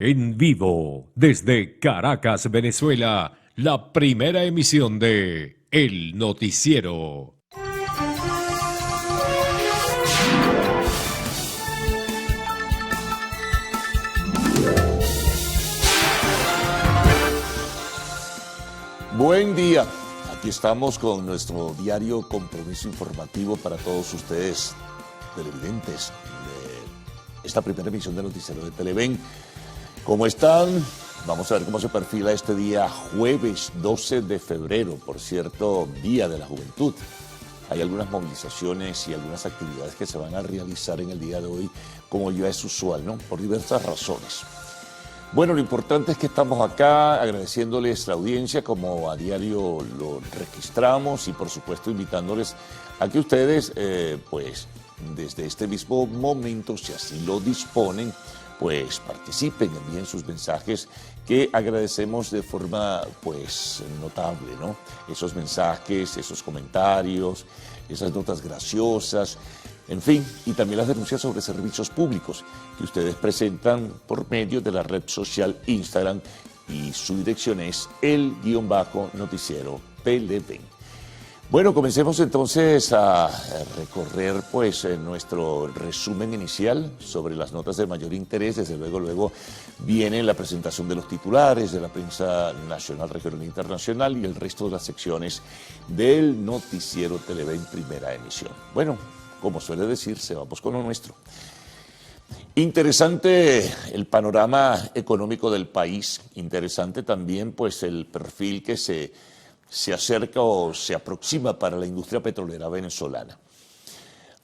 En vivo, desde Caracas, Venezuela, la primera emisión de El Noticiero. Buen día, aquí estamos con nuestro diario compromiso informativo para todos ustedes, televidentes, de esta primera emisión del Noticiero de Televen. ¿Cómo están? Vamos a ver cómo se perfila este día jueves 12 de febrero, por cierto, Día de la Juventud. Hay algunas movilizaciones y algunas actividades que se van a realizar en el día de hoy, como ya es usual, ¿no? Por diversas razones. Bueno, lo importante es que estamos acá agradeciéndoles la audiencia, como a diario lo registramos, y por supuesto invitándoles a que ustedes, pues, desde este mismo momento, si así lo disponen, pues participen, envíen sus mensajes que agradecemos de forma pues notable, ¿no? Esos mensajes, esos comentarios, esas notas graciosas, en fin, y también las denuncias sobre servicios públicos que ustedes presentan por medio de la red social Instagram, y su dirección es el_noticiero PLV. Bueno, comencemos entonces a recorrer pues nuestro resumen inicial sobre las notas de mayor interés. Desde luego viene la presentación de los titulares de la prensa nacional, regional e internacional y el resto de las secciones del Noticiero Televen primera emisión. Bueno, como suele decirse, vamos con lo nuestro. Interesante el panorama económico del país, interesante también pues el perfil que se acerca o se aproxima para la industria petrolera venezolana.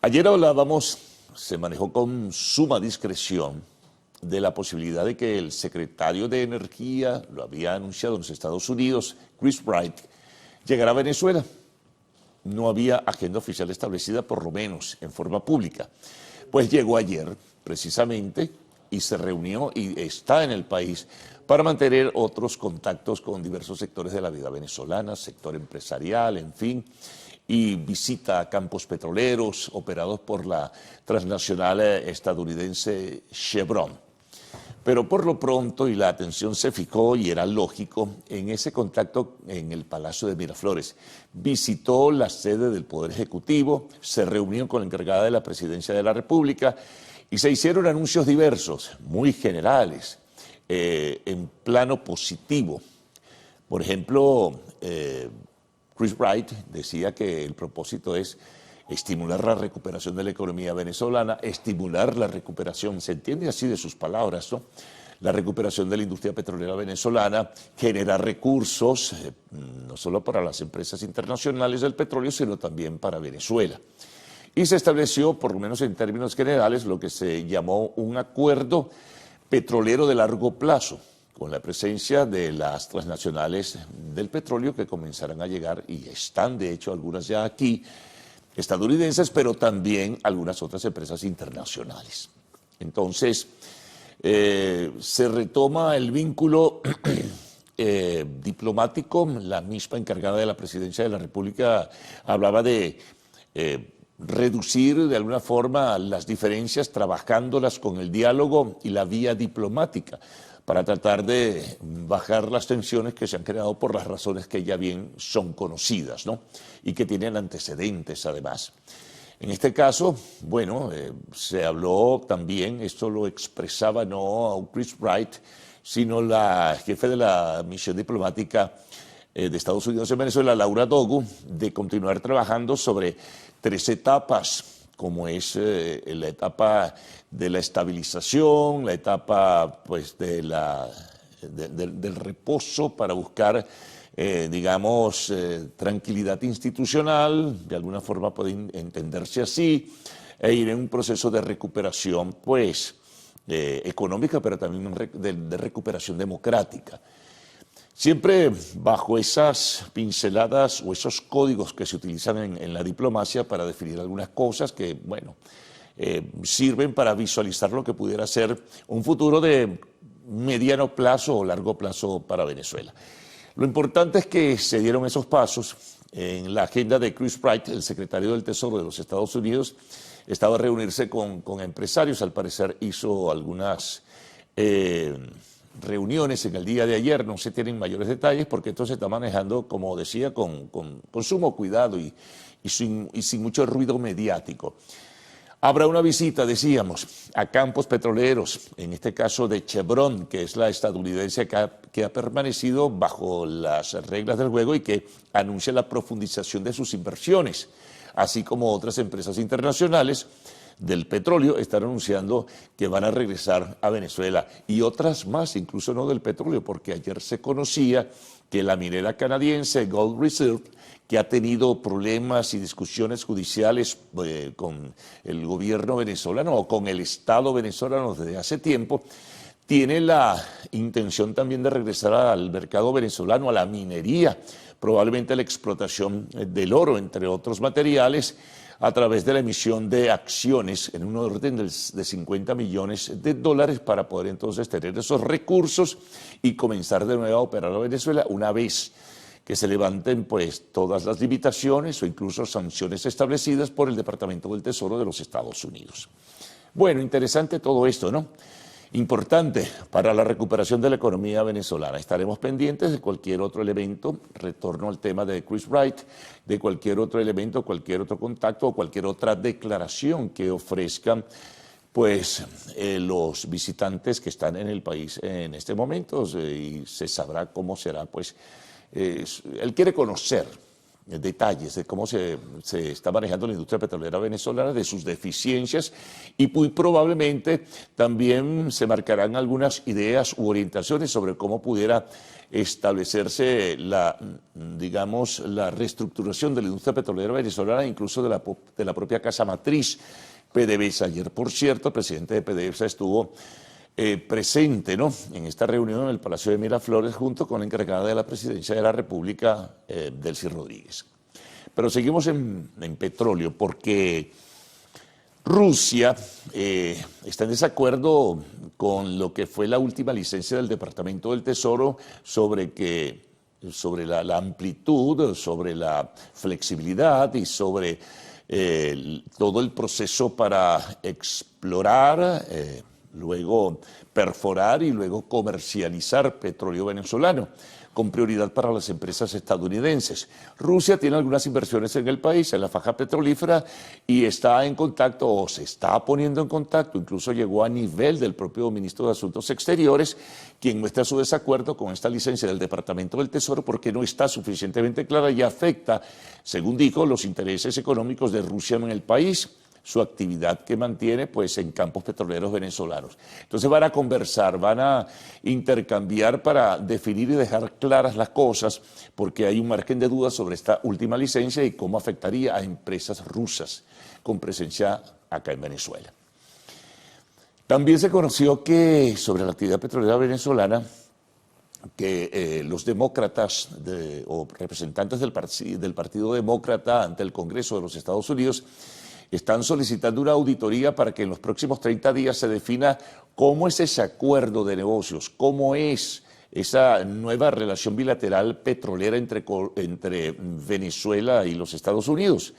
Ayer hablábamos, se manejó con suma discreción, de la posibilidad de que el secretario de Energía, lo había anunciado en los Estados Unidos, Chris Wright, llegara a Venezuela. No había agenda oficial establecida, por lo menos en forma pública. Pues llegó ayer, precisamente, y se reunió y está en el país para mantener otros contactos con diversos sectores de la vida venezolana, sector empresarial, en fin, y visita a campos petroleros operados por la transnacional estadounidense Chevron. Pero por lo pronto, y la atención se fijó, y era lógico, en ese contacto en el Palacio de Miraflores. Visitó la sede del Poder Ejecutivo, se reunió con la encargada de la Presidencia de la República y se hicieron anuncios diversos, muy generales, en plano positivo. Por ejemplo, Chris Wright decía que el propósito es estimular la recuperación de la economía venezolana, estimular la recuperación, se entiende así de sus palabras, ¿no? La recuperación de la industria petrolera venezolana, generar recursos, no solo para las empresas internacionales del petróleo, sino también para Venezuela. Y se estableció, por lo menos en términos generales, lo que se llamó un acuerdo petrolero de largo plazo, con la presencia de las transnacionales del petróleo que comenzarán a llegar, y están de hecho algunas ya aquí, estadounidenses, pero también algunas otras empresas internacionales. Entonces, se retoma el vínculo diplomático. La misma encargada de la Presidencia de la República hablaba de reducir de alguna forma las diferencias, trabajándolas con el diálogo y la vía diplomática, para tratar de bajar las tensiones que se han creado por las razones que ya bien son conocidas, ¿no? Y que tienen antecedentes además. En este caso, bueno, se habló también, esto lo expresaba no Chris Wright, sino la jefe de la misión diplomática de Estados Unidos en Venezuela, Laura Dogu, de continuar trabajando sobre 3 etapas, como es la etapa de la estabilización, la etapa pues, del reposo para buscar, digamos, tranquilidad institucional, de alguna forma puede entenderse así, e ir en un proceso de recuperación pues, económica, pero también de recuperación democrática. Siempre bajo esas pinceladas o esos códigos que se utilizan en la diplomacia para definir algunas cosas que, bueno, sirven para visualizar lo que pudiera ser un futuro de mediano plazo o largo plazo para Venezuela. Lo importante es que se dieron esos pasos. En la agenda de Chris Wright, el secretario del Tesoro de los Estados Unidos, estaba a reunirse con empresarios. Al parecer hizo algunas reuniones en el día de ayer, no se tienen mayores detalles porque esto se está manejando, como decía, con sumo cuidado y sin mucho ruido mediático. Habrá una visita, decíamos, a campos petroleros, en este caso de Chevron, que es la estadounidense que ha permanecido bajo las reglas del juego y que anuncia la profundización de sus inversiones, así como otras empresas internacionales del petróleo están anunciando que van a regresar a Venezuela y otras más, incluso no del petróleo, porque ayer se conocía que la minera canadiense Gold Reserve, que ha tenido problemas y discusiones judiciales con el gobierno venezolano o con el Estado venezolano desde hace tiempo, tiene la intención también de regresar al mercado venezolano, a la minería, probablemente a la explotación del oro, entre otros materiales, a través de la emisión de acciones en un orden de 50 millones de dólares para poder entonces tener esos recursos y comenzar de nuevo a operar a Venezuela una vez que se levanten pues todas las limitaciones o incluso sanciones establecidas por el Departamento del Tesoro de los Estados Unidos. Bueno, interesante todo esto, ¿no? Importante para la recuperación de la economía venezolana. Estaremos pendientes de cualquier otro elemento, retorno al tema de Chris Wright, de cualquier otro elemento, cualquier otro contacto o cualquier otra declaración que ofrezcan pues los visitantes que están en el país en este momento y se sabrá cómo será pues él quiere conocer detalles de cómo se está manejando la industria petrolera venezolana, de sus deficiencias y muy probablemente también se marcarán algunas ideas u orientaciones sobre cómo pudiera establecerse digamos, la reestructuración de la industria petrolera venezolana, incluso de la propia casa matriz PDVSA. Ayer, por cierto, el presidente de PDVSA estuvo presente, ¿no?, en esta reunión en el Palacio de Miraflores junto con la encargada de la Presidencia de la República, Delcy Rodríguez. Pero seguimos en petróleo porque Rusia está en desacuerdo con lo que fue la última licencia del Departamento del Tesoro sobre la amplitud, sobre la flexibilidad y sobre todo el proceso para explorar, luego perforar y luego comercializar petróleo venezolano, con prioridad para las empresas estadounidenses. Rusia tiene algunas inversiones en el país, en la faja petrolífera, y está en contacto, o se está poniendo en contacto, incluso llegó a nivel del propio ministro de Asuntos Exteriores, quien muestra su desacuerdo con esta licencia del Departamento del Tesoro porque no está suficientemente clara y afecta, según dijo, los intereses económicos de Rusia en el país, su actividad que mantiene pues en campos petroleros venezolanos. Entonces van a conversar, van a intercambiar para definir y dejar claras las cosas, porque hay un margen de dudas sobre esta última licencia y cómo afectaría a empresas rusas con presencia acá en Venezuela. También se conoció que sobre la actividad petrolera venezolana, que los demócratas o representantes del Partido Demócrata ante el Congreso de los Estados Unidos están solicitando una auditoría para que en los próximos 30 días se defina cómo es ese acuerdo de negocios, cómo es esa nueva relación bilateral petrolera entre Venezuela y los Estados Unidos.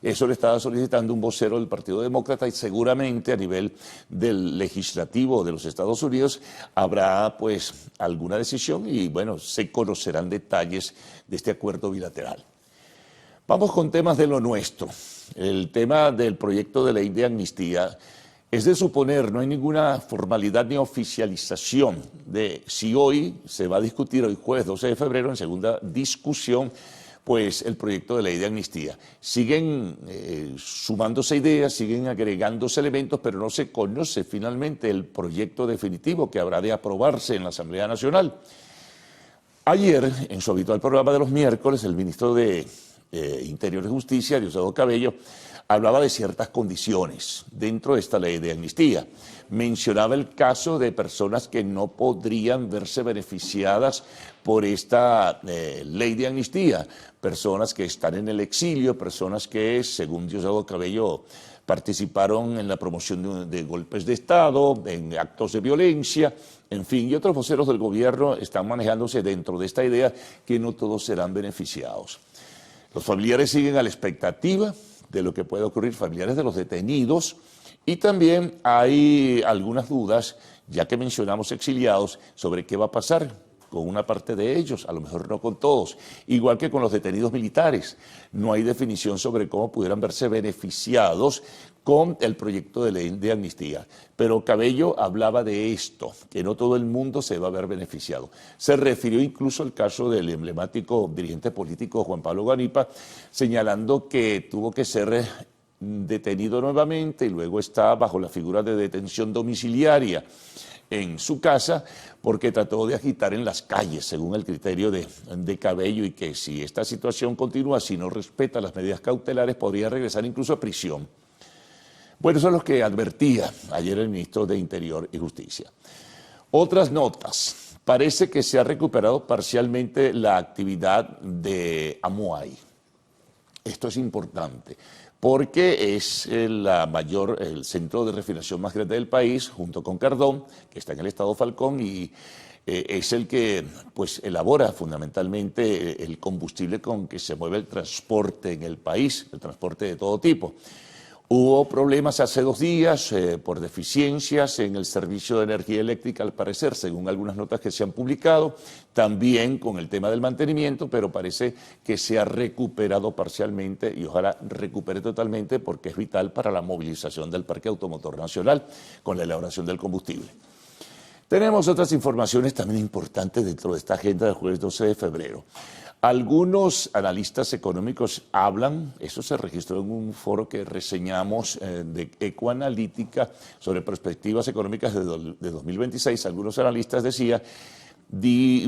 Eso le estaba solicitando un vocero del Partido Demócrata y seguramente a nivel del legislativo de los Estados Unidos habrá pues alguna decisión y bueno, se conocerán detalles de este acuerdo bilateral. Vamos con temas de lo nuestro. El tema del proyecto de ley de amnistía es de suponer, no hay ninguna formalidad ni oficialización de si hoy se va a discutir, hoy jueves 12 de febrero, en segunda discusión, pues el proyecto de ley de amnistía. Siguen sumándose ideas, siguen agregándose elementos, pero no se conoce finalmente el proyecto definitivo que habrá de aprobarse en la Asamblea Nacional. Ayer, en su habitual programa de los miércoles, el ministro de Interior y Justicia, Diosdado Cabello, hablaba de ciertas condiciones dentro de esta ley de amnistía. Mencionaba el caso de personas que no podrían verse beneficiadas por esta ley de amnistía, personas que están en el exilio, personas que, según Diosdado Cabello, participaron en la promoción de golpes de Estado, en actos de violencia, en fin, y otros voceros del gobierno están manejándose dentro de esta idea que no todos serán beneficiados. Los familiares siguen a la expectativa de lo que puede ocurrir, familiares de los detenidos, y también hay algunas dudas Ya que mencionamos exiliados, ¿sobre qué va a pasar con una parte de ellos? A lo mejor no con todos. Igual que con los detenidos militares. No hay definición sobre cómo pudieran verse beneficiados con el proyecto de ley de amnistía. Pero Cabello hablaba de esto, que no todo el mundo se va a ver beneficiado. Se refirió incluso al caso del emblemático dirigente político Juan Pablo Guanipa, señalando que tuvo que ser detenido nuevamente y luego está bajo la figura de detención domiciliaria en su casa porque trató de agitar en las calles, según el criterio de Cabello, y que si esta situación continúa, si no respeta las medidas cautelares, podría regresar incluso a prisión. Bueno, eso es lo que advertía ayer el ministro de Interior y Justicia. Otras notas. Parece que se ha recuperado parcialmente la actividad de Amuay. Esto es importante porque es el centro de refinación más grande del país, junto con Cardón, que está en el estado Falcón, y es el que pues, elabora fundamentalmente el combustible con que se mueve el transporte en el país, el transporte de todo tipo. Hubo problemas hace 2 días por deficiencias en el servicio de energía eléctrica, al parecer, según algunas notas que se han publicado, también con el tema del mantenimiento, pero parece que se ha recuperado parcialmente y ojalá recupere totalmente porque es vital para la movilización del Parque Automotor Nacional con la elaboración del combustible. Tenemos otras informaciones también importantes dentro de esta agenda del jueves 12 de febrero. Algunos analistas económicos hablan, eso se registró en un foro que reseñamos de Ecoanalítica sobre perspectivas económicas de 2026, algunos analistas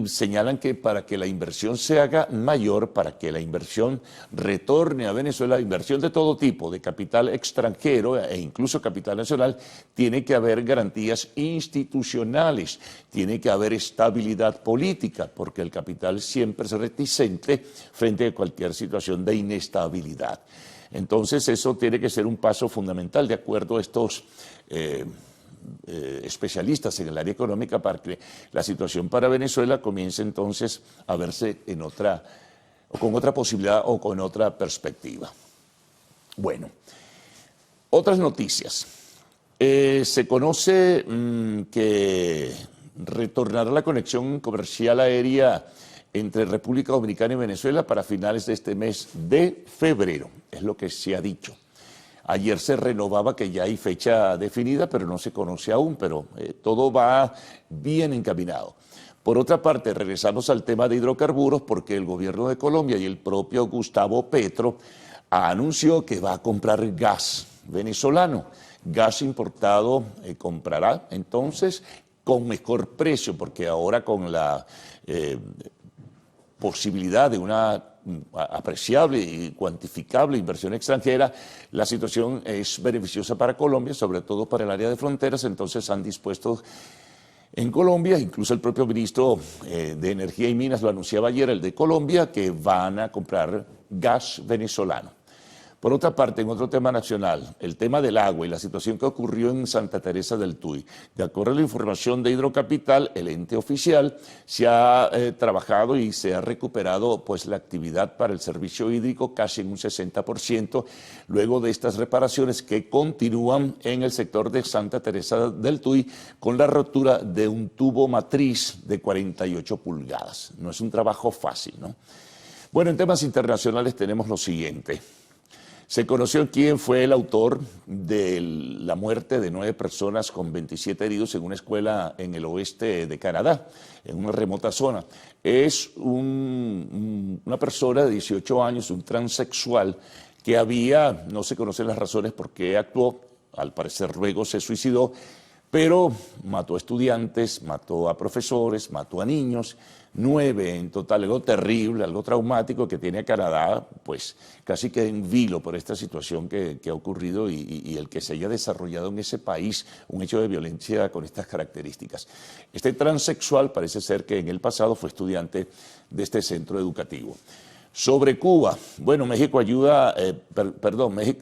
señalan que para que la inversión se haga mayor, para que la inversión retorne a Venezuela, inversión de todo tipo, de capital extranjero e incluso capital nacional, tiene que haber garantías institucionales, tiene que haber estabilidad política, porque el capital siempre es reticente frente a cualquier situación de inestabilidad. Entonces eso tiene que ser un paso fundamental de acuerdo a estos especialistas en el área económica para que la situación para Venezuela comience entonces a verse en otra, o con otra posibilidad o con otra perspectiva. Bueno, otras noticias. Se conoce que retornará la conexión comercial aérea entre República Dominicana y Venezuela para finales de este mes de febrero, es lo que se ha dicho. Ayer se renovaba que ya hay fecha definida, pero no se conoce aún, pero todo va bien encaminado. Por otra parte, regresamos al tema de hidrocarburos porque el gobierno de Colombia y el propio Gustavo Petro anunció que va a comprar gas venezolano. Gas importado comprará entonces con mejor precio, porque ahora con la posibilidad de una apreciable y cuantificable inversión extranjera, la situación es beneficiosa para Colombia, sobre todo para el área de fronteras, entonces han dispuesto en Colombia, incluso el propio ministro de Energía y Minas lo anunciaba ayer, el de Colombia, que van a comprar gas venezolano. Por otra parte, en otro tema nacional, el tema del agua y la situación que ocurrió en Santa Teresa del Tuy. De acuerdo a la información de Hidrocapital, el ente oficial, se ha trabajado y se ha recuperado pues, la actividad para el servicio hídrico casi en un 60%, luego de estas reparaciones que continúan en el sector de Santa Teresa del Tuy con la rotura de un tubo matriz de 48 pulgadas. No es un trabajo fácil, ¿no? Bueno, en temas internacionales tenemos lo siguiente. Se conoció quién fue el autor de la muerte de 9 personas con 27 heridos en una escuela en el oeste de Canadá, en una remota zona. Es una persona de 18 años, un transexual, que no se conocen las razones por qué actuó, al parecer luego se suicidó, pero mató a estudiantes, mató a profesores, mató a niños, 9 en total, algo terrible, algo traumático que tiene a Canadá, pues casi que en vilo por esta situación que ha ocurrido y el que se haya desarrollado en ese país un hecho de violencia con estas características. Este transexual parece ser que en el pasado fue estudiante de este centro educativo. Sobre Cuba, bueno, México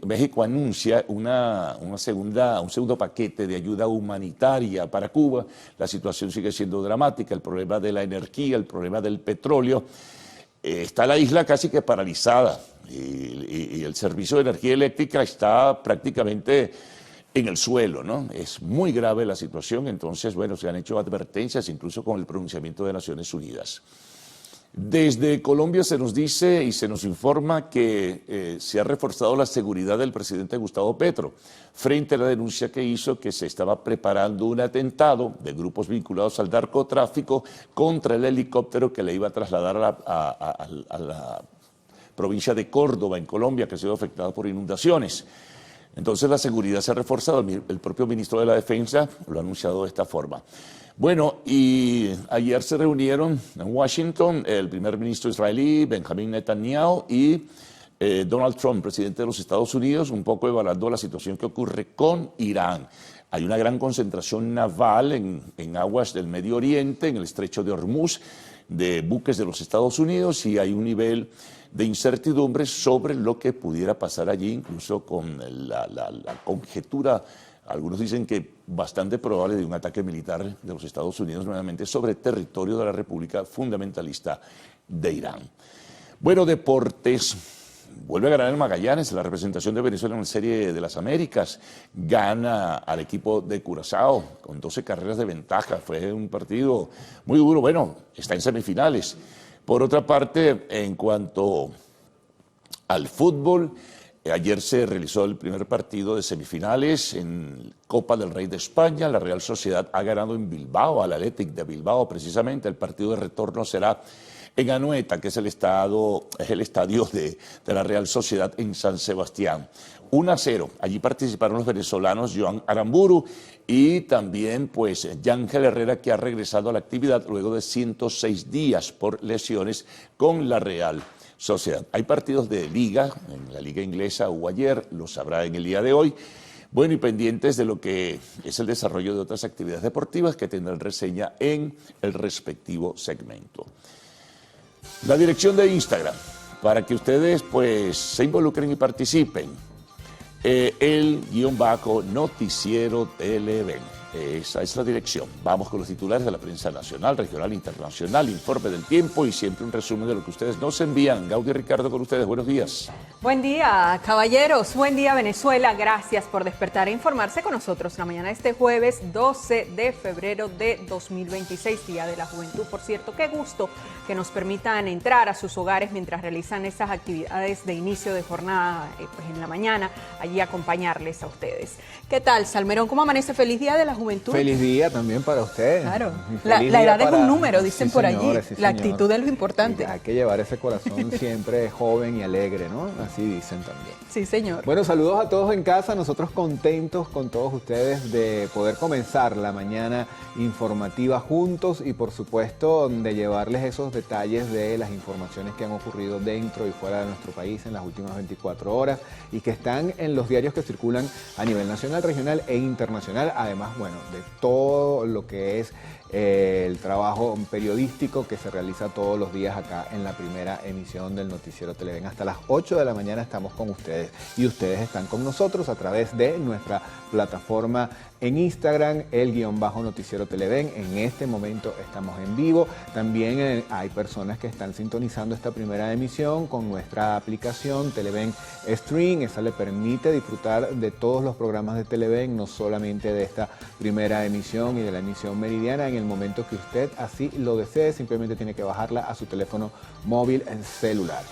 México anuncia un segundo paquete de ayuda humanitaria para Cuba. La situación sigue siendo dramática, el problema de la energía, el problema del petróleo. Está la isla casi que paralizada y el servicio de energía eléctrica está prácticamente en el suelo, ¿no? Es muy grave la situación, entonces, bueno, se han hecho advertencias, incluso con el pronunciamiento de Naciones Unidas. Desde Colombia se nos dice y se nos informa que se ha reforzado la seguridad del presidente Gustavo Petro frente a la denuncia que hizo que se estaba preparando un atentado de grupos vinculados al narcotráfico contra el helicóptero que le iba a trasladar a la provincia de Córdoba, en Colombia, que ha sido afectada por inundaciones. Entonces la seguridad se ha reforzado, el propio ministro de la Defensa lo ha anunciado de esta forma. Bueno, y ayer se reunieron en Washington el primer ministro israelí, Benjamín Netanyahu, y Donald Trump, presidente de los Estados Unidos, un poco evaluando la situación que ocurre con Irán. Hay una gran concentración naval en aguas del Medio Oriente, en el estrecho de Hormuz, de buques de los Estados Unidos, y hay un nivel de incertidumbre sobre lo que pudiera pasar allí, incluso con la conjetura. Algunos dicen que bastante probable de un ataque militar de los Estados Unidos nuevamente sobre territorio de la República Fundamentalista de Irán. Bueno, deportes. Vuelve a ganar el Magallanes, la representación de Venezuela en la Serie de las Américas. Gana al equipo de Curazao con 12 carreras de ventaja. Fue un partido muy duro. Bueno, está en semifinales. Por otra parte, en cuanto al fútbol, ayer se realizó el primer partido de semifinales en Copa del Rey de España. La Real Sociedad ha ganado en Bilbao, al Athletic de Bilbao precisamente. El partido de retorno será en Anoeta, que es el estadio de la Real Sociedad en San Sebastián. 1-0. Allí participaron los venezolanos Joan Aramburu y también pues Yángel Herrera, que ha regresado a la actividad luego de 106 días por lesiones con la Real Sociedad. Hay partidos de liga, en la liga inglesa hubo ayer, lo sabrá en el día de hoy. Bueno, y pendientes de lo que es el desarrollo de otras actividades deportivas que tendrán reseña en el respectivo segmento. La dirección de Instagram, para que ustedes pues se involucren y participen, el_noticiero Televen. Esa es la dirección. Vamos con los titulares de la prensa nacional, regional, internacional, informe del tiempo y siempre un resumen de lo que ustedes nos envían. Gaudi y Ricardo con ustedes, buenos días. Buen día, caballeros. Buen día, Venezuela. Gracias por despertar e informarse con nosotros la mañana de este jueves 12 de febrero de 2026, Día de la Juventud. Por cierto, qué gusto que nos permitan entrar a sus hogares mientras realizan esas actividades de inicio de jornada pues en la mañana, allí acompañarles a ustedes. ¿Qué tal, Salmerón? ¿Cómo amanece? Feliz Día de la Juventud. Feliz día también para ustedes. Claro, la edad es un número, dicen sí, por señores, allí. sí, la señor. actitud es lo importante. Sí, hay que llevar ese corazón siempre joven y alegre, ¿no? Así dicen también. Sí, señor. Bueno, saludos a todos en casa, nosotros contentos con todos ustedes de poder comenzar la mañana informativa juntos y por supuesto de llevarles esos detalles de las informaciones que han ocurrido dentro y fuera de nuestro país en las últimas 24 horas y que están en los diarios que circulan a nivel nacional, regional e internacional, además, bueno, de todo lo que es el trabajo periodístico que se realiza todos los días acá en la primera emisión del Noticiero Televen. Hasta las 8 de la mañana estamos con ustedes y ustedes están con nosotros a través de nuestra plataforma en Instagram, el_noticiero Televen. En este momento estamos en vivo. También hay personas que están sintonizando esta primera emisión con nuestra aplicación Televen Stream. Esa le permite disfrutar de todos los programas de Televen, no solamente de esta primera emisión y de la emisión meridiana en el momento que usted así lo desee. Simplemente tiene que bajarla a su teléfono móvil celular.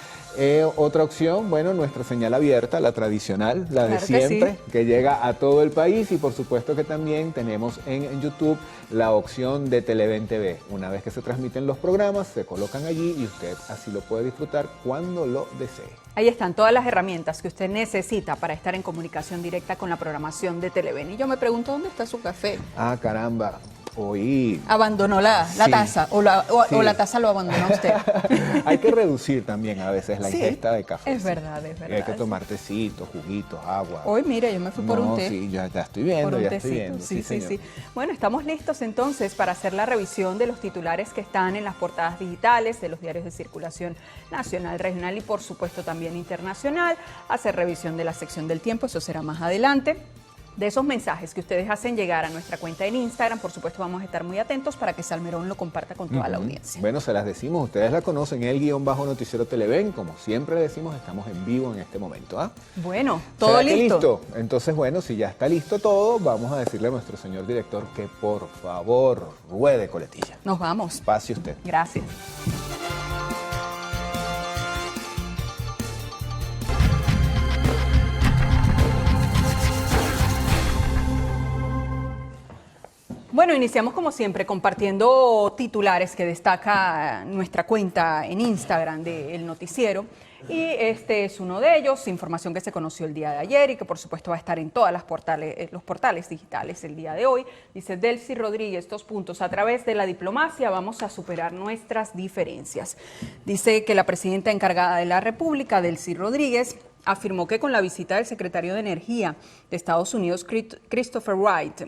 Otra opción, bueno, nuestra señal abierta, la tradicional, la de siempre, que llega a todo el país y por supuesto que también tenemos en YouTube la opción de Televen TV. Una vez que se transmiten los programas, se colocan allí y usted así lo puede disfrutar cuando lo desee. Ahí están todas las herramientas que usted necesita para estar en comunicación directa con la programación de Televen. Y yo me pregunto, ¿dónde está su café? Ah, caramba. Hoy abandonó la taza o la taza lo abandonó usted. Hay que reducir también a veces la ingesta de café. Es verdad, es verdad. Y hay que tomar tecitos, juguitos, agua. Hoy, mire, yo me fui por un té. Sí, ya estoy viendo, ya estoy viendo. Sí. Bueno, estamos listos entonces para hacer la revisión de los titulares que están en las portadas digitales de los diarios de circulación nacional, regional y por supuesto también internacional. Hacer revisión de la sección del tiempo, eso será más adelante. de esos mensajes que ustedes hacen llegar a nuestra cuenta en Instagram. Por supuesto, vamos a estar muy atentos para que Salmerón lo comparta con toda la audiencia. Bueno, se las decimos, ustedes la conocen, el_noticiero Televen, como siempre le decimos, estamos en vivo en este momento. Bueno, todo ¿Será que listo. Entonces, bueno, si ya está listo todo, vamos a decirle a nuestro señor director que por favor ruede coletilla. Nos vamos. Pase usted. Gracias. Bueno, iniciamos como siempre compartiendo titulares que destaca nuestra cuenta en Instagram del noticiero. Y este es uno de ellos, información que se conoció el día de ayer y que por supuesto va a estar en todos los portales digitales el día de hoy. Dice Delcy Rodríguez, 2 puntos, a través de la diplomacia vamos a superar nuestras diferencias. Dice que la presidenta encargada de la República, Delcy Rodríguez, afirmó que con la visita del secretario de Energía de Estados Unidos, Christopher Wright,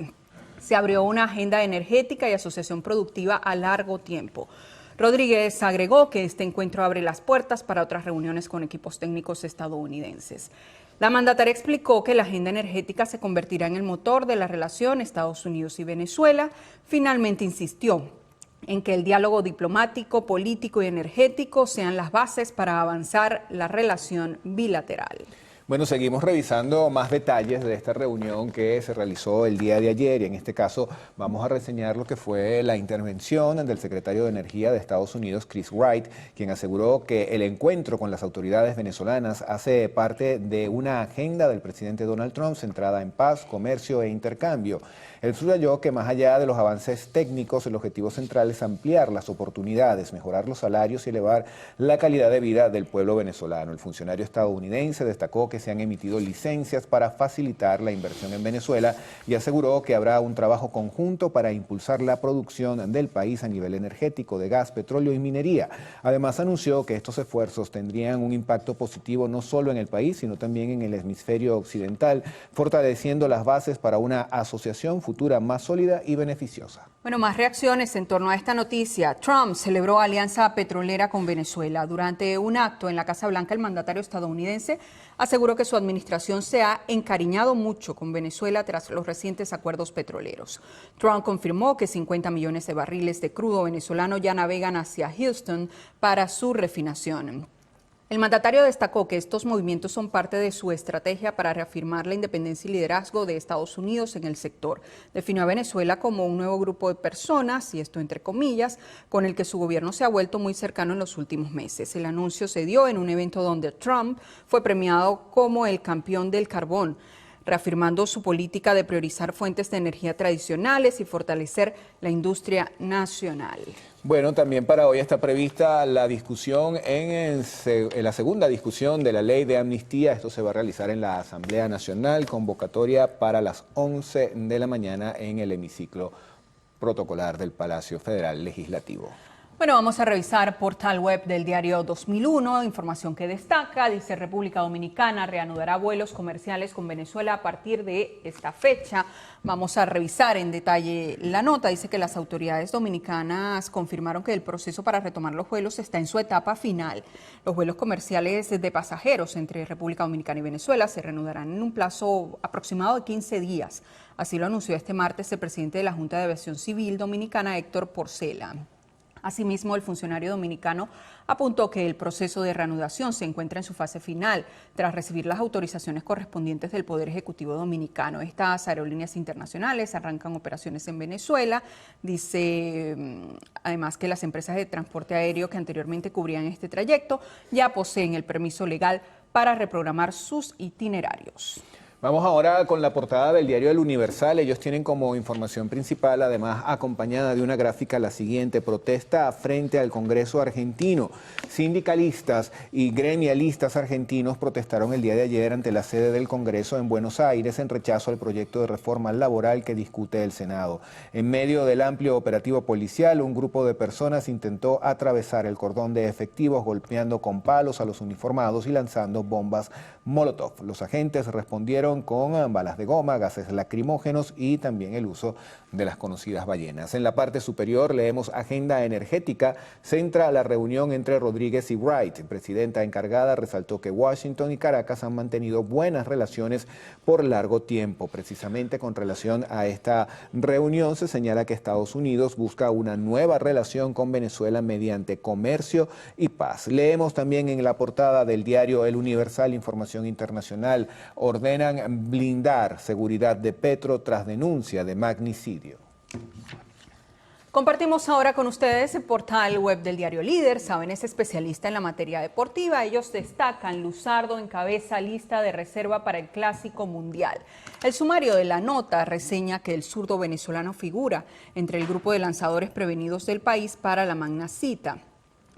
se abrió una agenda energética y asociación productiva a largo tiempo. Rodríguez agregó que este encuentro abre las puertas para otras reuniones con equipos técnicos estadounidenses. La mandataria explicó que la agenda energética se convertirá en el motor de la relación Estados Unidos y Venezuela. Finalmente insistió en que el diálogo diplomático, político y energético sean las bases para avanzar la relación bilateral. Bueno, seguimos revisando más detalles de esta reunión que se realizó el día de ayer y en este caso vamos a reseñar lo que fue la intervención del secretario de Energía de Estados Unidos, Chris Wright, quien aseguró que el encuentro con las autoridades venezolanas hace parte de una agenda del presidente Donald Trump centrada en paz, comercio e intercambio. Él subrayó que más allá de los avances técnicos, el objetivo central es ampliar las oportunidades, mejorar los salarios y elevar la calidad de vida del pueblo venezolano. El funcionario estadounidense destacó que se han emitido licencias para facilitar la inversión en Venezuela y aseguró que habrá un trabajo conjunto para impulsar la producción del país a nivel energético, de gas, petróleo y minería. Además, anunció que estos esfuerzos tendrían un impacto positivo no solo en el país, sino también en el hemisferio occidental, fortaleciendo las bases para una asociación futura más sólida y beneficiosa. Bueno, más reacciones en torno a esta noticia. Trump celebró alianza petrolera con Venezuela. Durante un acto en la Casa Blanca, el mandatario estadounidense aseguró que su administración se ha encariñado mucho con Venezuela tras los recientes acuerdos petroleros. Trump confirmó que 50 millones de barriles de crudo venezolano ya navegan hacia Houston para su refinación. El mandatario destacó que estos movimientos son parte de su estrategia para reafirmar la independencia y liderazgo de Estados Unidos en el sector. Definió a Venezuela como un nuevo grupo de personas, y esto entre comillas, con el que su gobierno se ha vuelto muy cercano en los últimos meses. El anuncio se dio en un evento donde Trump fue premiado como el campeón del carbón, reafirmando su política de priorizar fuentes de energía tradicionales y fortalecer la industria nacional. Bueno, también para hoy está prevista la discusión en la segunda discusión de la ley de amnistía. Esto se va a realizar en la Asamblea Nacional, convocatoria para las 11 de la mañana en el hemiciclo protocolar del Palacio Federal Legislativo. Bueno, vamos a revisar portal web del diario 2001, información que destaca. Dice República Dominicana reanudará vuelos comerciales con Venezuela a partir de esta fecha. Vamos a revisar en detalle la nota. Dice que las autoridades dominicanas confirmaron que el proceso para retomar los vuelos está en su etapa final. Los vuelos comerciales de pasajeros entre República Dominicana y Venezuela se reanudarán en un plazo aproximado de 15 días. Así lo anunció este martes el presidente de la Junta de Aviación Civil Dominicana, Héctor Porcela. Asimismo, el funcionario dominicano apuntó que el proceso de reanudación se encuentra en su fase final tras recibir las autorizaciones correspondientes del Poder Ejecutivo Dominicano. Estas aerolíneas internacionales arrancan operaciones en Venezuela. Dice además que las empresas de transporte aéreo que anteriormente cubrían este trayecto ya poseen el permiso legal para reprogramar sus itinerarios. Vamos ahora con la portada del diario El Universal. Ellos tienen como información principal, además acompañada de una gráfica, la siguiente: protesta frente al Congreso argentino. Sindicalistas y gremialistas argentinos protestaron el día de ayer ante la sede del Congreso en Buenos Aires en rechazo al proyecto de reforma laboral que discute el Senado. En medio del amplio operativo policial, un grupo de personas intentó atravesar el cordón de efectivos golpeando con palos a los uniformados y lanzando bombas Molotov. Los agentes respondieron respondieron con balas de goma, gases lacrimógenos y también el uso de las conocidas ballenas. En la parte superior leemos agenda energética, centra la reunión entre Rodríguez y Wright. Presidenta encargada resaltó que Washington y Caracas han mantenido buenas relaciones por largo tiempo. Precisamente con relación a esta reunión se señala que Estados Unidos busca una nueva relación con Venezuela mediante comercio y paz. Leemos también en la portada del diario El Universal, información internacional, ordenan blindar seguridad de Petro tras denuncia de magnicidio. Compartimos ahora con ustedes el portal web del diario Líder. Saben, es especialista en la materia deportiva. Ellos destacan: Luzardo encabeza lista de reserva para el Clásico Mundial. El sumario de la nota reseña que el zurdo venezolano figura entre el grupo de lanzadores prevenidos del país para la magna cita.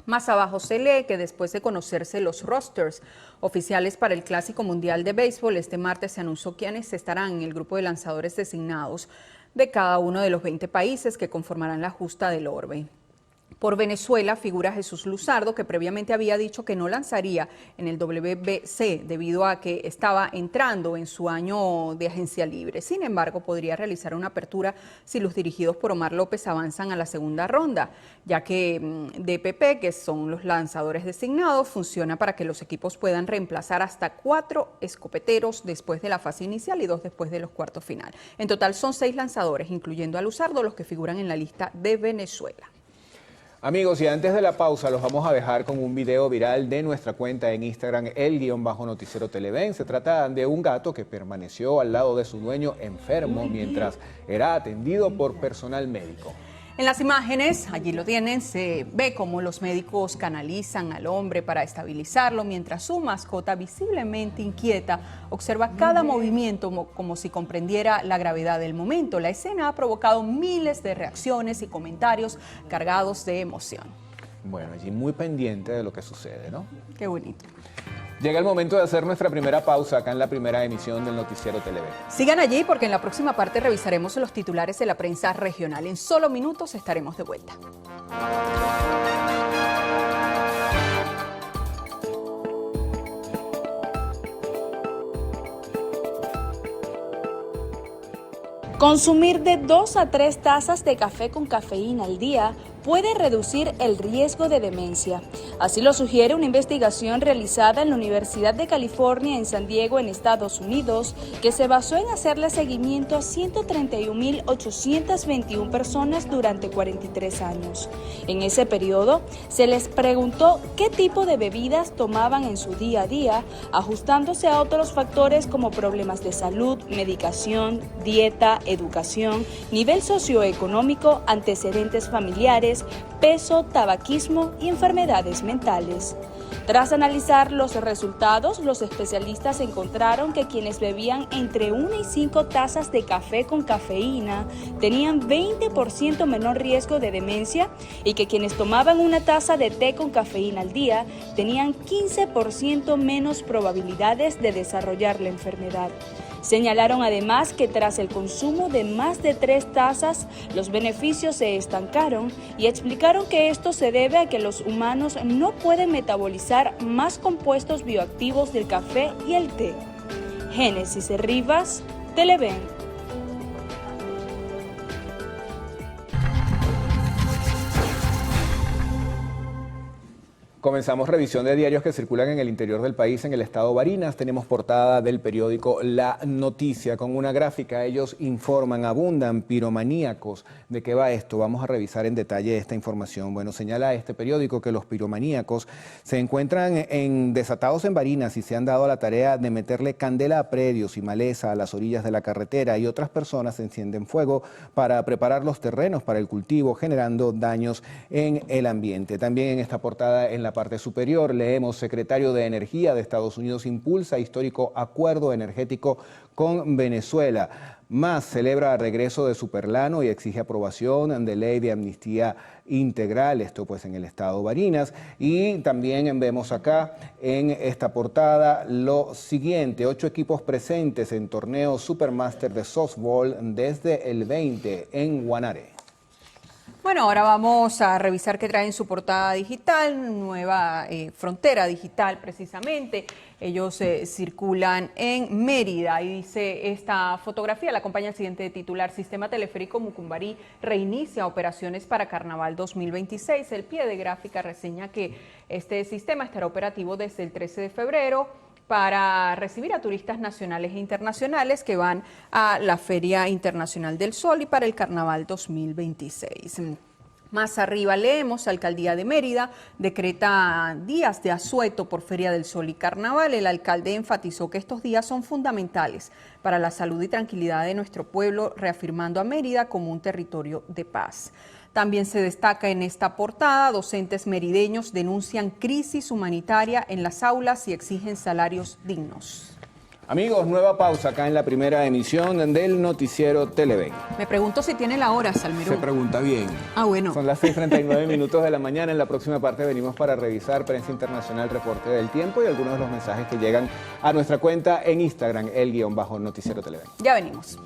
Más abajo se lee que después de conocerse los rosters oficiales para el Clásico Mundial de Béisbol, este martes se anunció quiénes estarán en el grupo de lanzadores designados de cada uno de los 20 países que conformarán la justa del orbe. Por Venezuela figura Jesús Luzardo, que previamente había dicho que no lanzaría en el WBC debido a que estaba entrando en su año de agencia libre. Sin embargo, podría realizar una apertura si los dirigidos por Omar López avanzan a la segunda ronda, ya que DPP, que son los lanzadores designados, funciona para que los equipos puedan reemplazar hasta 4 escopeteros después de la fase inicial y 2 después de los cuartos final. En total son 6 lanzadores, incluyendo a Luzardo, los que figuran en la lista de Venezuela. Amigos, y antes de la pausa los vamos a dejar con un video viral de nuestra cuenta en Instagram, _noticiero Televen. Se trata de un gato que permaneció al lado de su dueño enfermo mientras era atendido por personal médico. En las imágenes, allí lo tienen, se ve cómo los médicos canalizan al hombre para estabilizarlo, mientras su mascota, visiblemente inquieta, observa cada movimiento como si comprendiera la gravedad del momento. La escena ha provocado miles de reacciones y comentarios cargados de emoción. Bueno, allí muy pendiente de lo que sucede, ¿no? Qué bonito. Llega el momento de hacer nuestra primera pausa acá en la primera emisión del Noticiero Televen. Sigan allí porque en la próxima parte revisaremos los titulares de la prensa regional. En solo minutos estaremos de vuelta. Consumir de 2 a 3 tazas de café con cafeína al día puede reducir el riesgo de demencia. Así lo sugiere una investigación realizada en la Universidad de California en San Diego, en Estados Unidos, que se basó en hacerle seguimiento a 131.821 personas durante 43 años. En ese periodo, se les preguntó qué tipo de bebidas tomaban en su día a día, ajustándose a otros factores como problemas de salud, medicación, dieta, educación, nivel socioeconómico, antecedentes familiares, peso, tabaquismo y enfermedades mentales. Tras analizar los resultados, los especialistas encontraron que quienes bebían entre 1 y 5 tazas de café con cafeína tenían 20% menor riesgo de demencia y que quienes tomaban una taza de té con cafeína al día tenían 15% menos probabilidades de desarrollar la enfermedad. Señalaron además que tras el consumo de más de 3 tazas, los beneficios se estancaron y explicaron que esto se debe a que los humanos no pueden metabolizar más compuestos bioactivos del café y el té. Génesis Rivas, Televen. Comenzamos revisión de diarios que circulan en el interior del país, en el estado Barinas. Tenemos portada del periódico La Noticia con una gráfica. Ellos informan, abundan piromaníacos. ¿De qué va esto? Vamos a revisar en detalle esta información. Bueno, señala este periódico que los piromaníacos se encuentran desatados en Barinas y se han dado a la tarea de meterle candela a predios y maleza a las orillas de la carretera, y otras personas encienden fuego para preparar los terrenos para el cultivo, generando daños en el ambiente. También en esta portada, en la parte superior, leemos: secretario de Energía de Estados Unidos impulsa histórico acuerdo energético con Venezuela. Más celebra regreso de Superlano y exige aprobación de ley de amnistía integral, esto pues en el estado Barinas. Y también vemos acá en esta portada lo siguiente: 8 equipos presentes en torneo Supermaster de softball desde el 20 en Guanare. Bueno, ahora vamos a revisar qué trae en su portada digital, nueva frontera digital precisamente. Ellos circulan en Mérida y dice esta fotografía, la acompaña el siguiente titular: Sistema Teleférico Mucumbarí reinicia operaciones para Carnaval 2026. El pie de gráfica reseña que este sistema estará operativo desde el 13 de febrero para recibir a turistas nacionales e internacionales que van a la Feria Internacional del Sol y para el Carnaval 2026. Más arriba leemos: Alcaldía de Mérida decreta días de asueto por Feria del Sol y Carnaval. El alcalde enfatizó que estos días son fundamentales para la salud y tranquilidad de nuestro pueblo, reafirmando a Mérida como un territorio de paz. También se destaca en esta portada: docentes merideños denuncian crisis humanitaria en las aulas y exigen salarios dignos. Amigos, nueva pausa acá en la primera emisión del noticiero Televen. Me pregunto si tiene la hora, Salmerón. Se pregunta bien. Bueno. Son las 6:39 minutos de la mañana. En la próxima parte venimos para revisar prensa internacional, reporte del tiempo y algunos de los mensajes que llegan a nuestra cuenta en Instagram, _noticiero Televen. Ya venimos.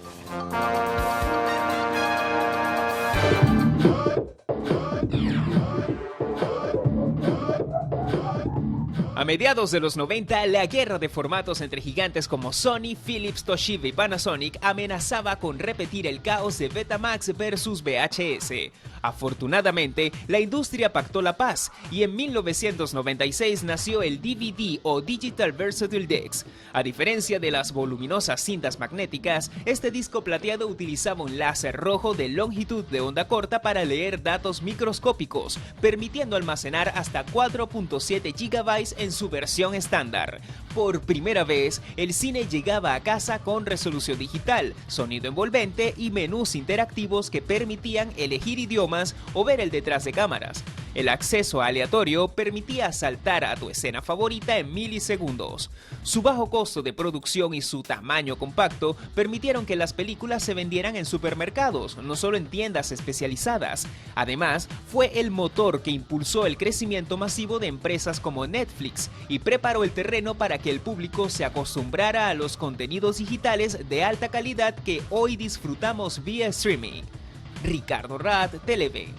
A mediados de los 90, la guerra de formatos entre gigantes como Sony, Philips, Toshiba y Panasonic amenazaba con repetir el caos de Betamax versus VHS. Afortunadamente, la industria pactó la paz y en 1996 nació el DVD o Digital Versatile Disc. A diferencia de las voluminosas cintas magnéticas, este disco plateado utilizaba un láser rojo de longitud de onda corta para leer datos microscópicos, permitiendo almacenar hasta 4.7 GB en su versión estándar. Por primera vez, el cine llegaba a casa con resolución digital, sonido envolvente y menús interactivos que permitían elegir idiomas o ver el detrás de cámaras. El acceso aleatorio permitía saltar a tu escena favorita en milisegundos. Su bajo costo de producción y su tamaño compacto permitieron que las películas se vendieran en supermercados, no solo en tiendas especializadas. Además, fue el motor que impulsó el crecimiento masivo de empresas como Netflix y preparó el terreno para que el público se acostumbrara a los contenidos digitales de alta calidad que hoy disfrutamos vía streaming. Ricardo Rad, Televen.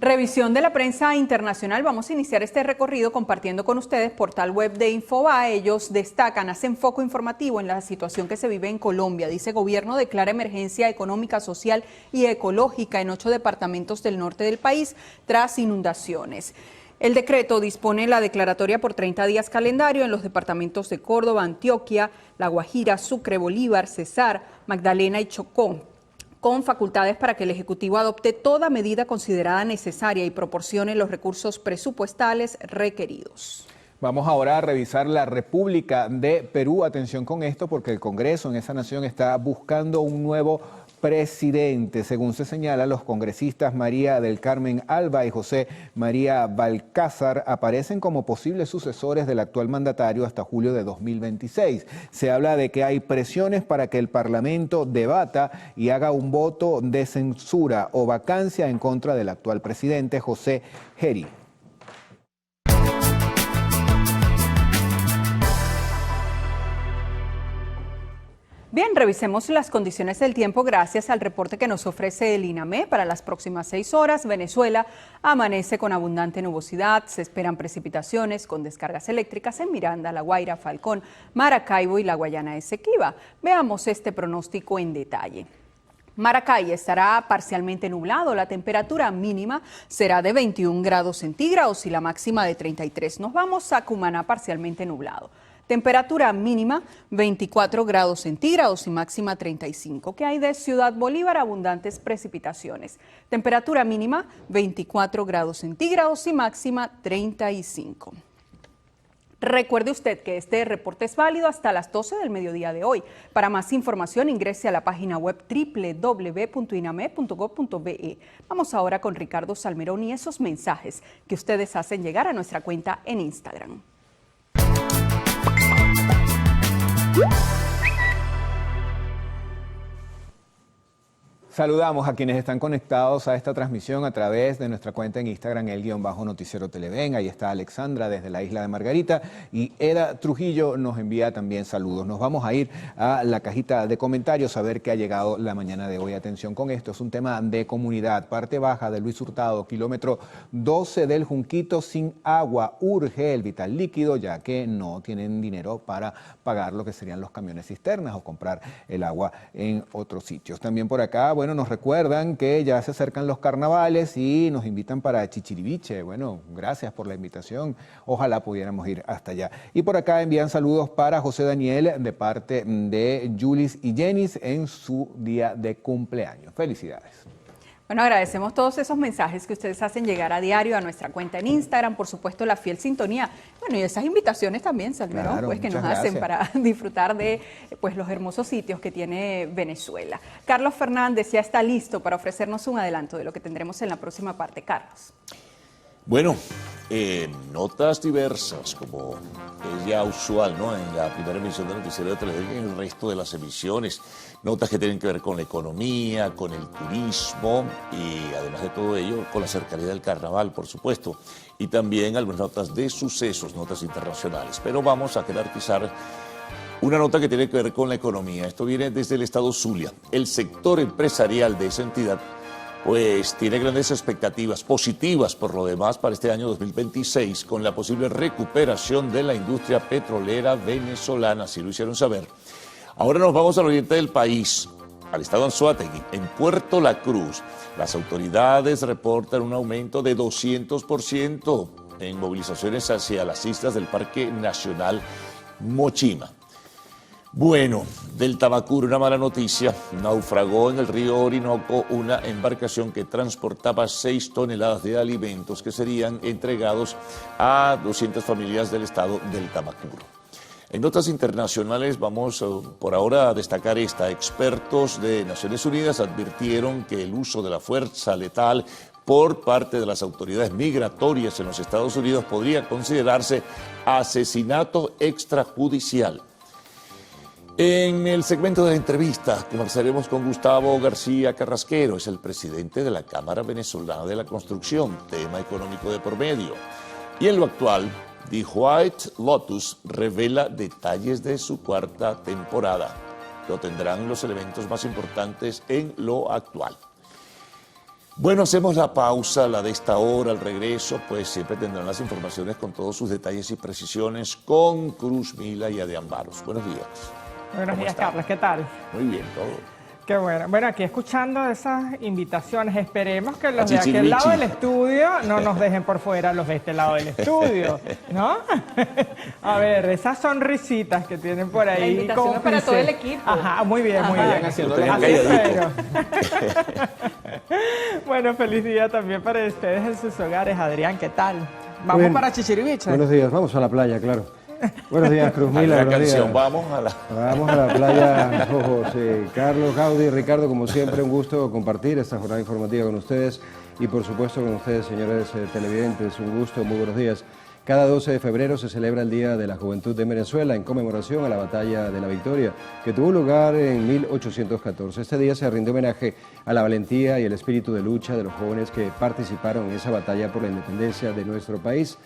Revisión de la prensa internacional. Vamos a iniciar este recorrido compartiendo con ustedes portal web de Infobae. Ellos destacan, hacen foco informativo en la situación que se vive en Colombia. Dice: gobierno declara emergencia económica, social y ecológica en 8 departamentos del norte del país tras inundaciones. El decreto dispone la declaratoria por 30 días calendario en los departamentos de Córdoba, Antioquia, La Guajira, Sucre, Bolívar, Cesar, Magdalena y Chocó, con facultades para que el Ejecutivo adopte toda medida considerada necesaria y proporcione los recursos presupuestales requeridos. Vamos ahora a revisar la República de Perú. Atención con esto, porque el Congreso en esa nación está buscando un nuevo presidente. Según se señala, los congresistas María del Carmen Alba y José María Balcázar aparecen como posibles sucesores del actual mandatario hasta julio de 2026. Se habla de que hay presiones para que el Parlamento debata y haga un voto de censura o vacancia en contra del actual presidente José Heri. Bien, revisemos las condiciones del tiempo gracias al reporte que nos ofrece el INAME. Para las próximas 6 horas, Venezuela amanece con abundante nubosidad, se esperan precipitaciones con descargas eléctricas en Miranda, La Guaira, Falcón, Maracaibo y la Guayana Esequiba. Veamos este pronóstico en detalle. Maracay estará parcialmente nublado, la temperatura mínima será de 21 grados centígrados y la máxima de 33. Nos vamos a Cumaná, parcialmente nublado. Temperatura mínima 24 grados centígrados y máxima 35. ¿Qué hay de Ciudad Bolívar? Abundantes precipitaciones. Temperatura mínima 24 grados centígrados y máxima 35. Recuerde usted que este reporte es válido hasta las 12 del mediodía de hoy. Para más información ingrese a la página web www.iname.gov.be. Vamos ahora con Ricardo Salmerón y esos mensajes que ustedes hacen llegar a nuestra cuenta en Instagram. Saludamos a quienes están conectados a esta transmisión a través de nuestra cuenta en Instagram, _noticiero Televen. Ahí está Alexandra desde la isla de Margarita y Eda Trujillo nos envía también saludos. Nos vamos a ir a la cajita de comentarios a ver qué ha llegado la mañana de hoy. Atención con esto, es un tema de comunidad. Parte baja de Luis Hurtado, kilómetro 12 del Junquito, sin agua. Urge el vital líquido ya que no tienen dinero para pagar lo que serían los camiones cisternas o comprar el agua en otros sitios. También por acá, bueno, nos recuerdan que ya se acercan los carnavales y nos invitan para Chichiriviche. Bueno, gracias por la invitación. Ojalá pudiéramos ir hasta allá. Y por acá envían saludos para José Daniel de parte de Julis y Jenis en su día de cumpleaños. Felicidades. Bueno, agradecemos todos esos mensajes que ustedes hacen llegar a diario a nuestra cuenta en Instagram, por supuesto la fiel sintonía, bueno, y esas invitaciones también, Salmerón, Claro, pues que nos muchas hacen gracias. para disfrutar de pues los hermosos sitios que tiene Venezuela. Carlos Fernández ya está listo para ofrecernos un adelanto de lo que tendremos en la próxima parte. Carlos. Bueno, notas diversas, como es ya usual, ¿no? En la primera emisión del Noticiero de Televisión y en el resto de las emisiones. Notas que tienen que ver con la economía, con el turismo y además de todo ello, con la cercanía del carnaval, por supuesto. Y también algunas notas de sucesos, notas internacionales. Pero vamos a jerarquizar una nota que tiene que ver con la economía. Esto viene desde el estado Zulia. El sector empresarial de esa entidad pues tiene grandes expectativas positivas por lo demás para este año 2026 con la posible recuperación de la industria petrolera venezolana, así lo hicieron saber. Ahora nos vamos al oriente del país, al estado Anzoátegui, en Puerto La Cruz. Las autoridades reportan un aumento de 200% en movilizaciones hacia las islas del Parque Nacional Mochima. Bueno, del Tamacuro, una mala noticia. Naufragó en el río Orinoco una embarcación que transportaba 6 toneladas de alimentos que serían entregados a 200 familias del estado del Tamacuro. En notas internacionales vamos por ahora a destacar esta. Expertos de Naciones Unidas advirtieron que el uso de la fuerza letal por parte de las autoridades migratorias en los Estados Unidos podría considerarse asesinato extrajudicial. En el segmento de la entrevista conversaremos con Gustavo García Carrasquero, es el presidente de la Cámara Venezolana de la Construcción, tema económico de por medio. Y en lo actual, The White Lotus revela detalles de su 4ª temporada. Lo tendrán los elementos más importantes en lo actual. Bueno, hacemos la pausa, la de esta hora, al regreso, pues siempre tendrán las informaciones con todos sus detalles y precisiones con Cruz Mila y Adrián Barros. Buenos días. Buenos días, están? Carlos, ¿qué tal? Muy bien, todo. Qué bueno. Bueno, aquí escuchando esas invitaciones, esperemos que los A de aquel Chichiriviche. lado del estudio no nos dejen por fuera los de este lado del estudio, ¿no? A ver, esas sonrisitas que tienen por ahí. La invitación es para todo el equipo. Ajá, muy bien, muy bien. haciéndole Así calladito. espero. Bueno, feliz día también para ustedes en sus hogares. Adrián, ¿qué tal? Vamos Bien. para Chichiriviche. Buenos días, vamos a la playa, claro. Buenos días, Cruz Mila. La Buenos canción, días. vamos a la... Vamos a la playa, ojos. Carlos, Gaudi, Ricardo, como siempre, un gusto compartir esta jornada informativa con ustedes y, por supuesto, con ustedes, señores televidentes. Un gusto, muy buenos días. Cada 12 de febrero se celebra el Día de la Juventud de Venezuela en conmemoración a la Batalla de la Victoria, que tuvo lugar en 1814. Este día se rinde homenaje a la valentía y el espíritu de lucha de los jóvenes que participaron en esa batalla por la independencia de nuestro país.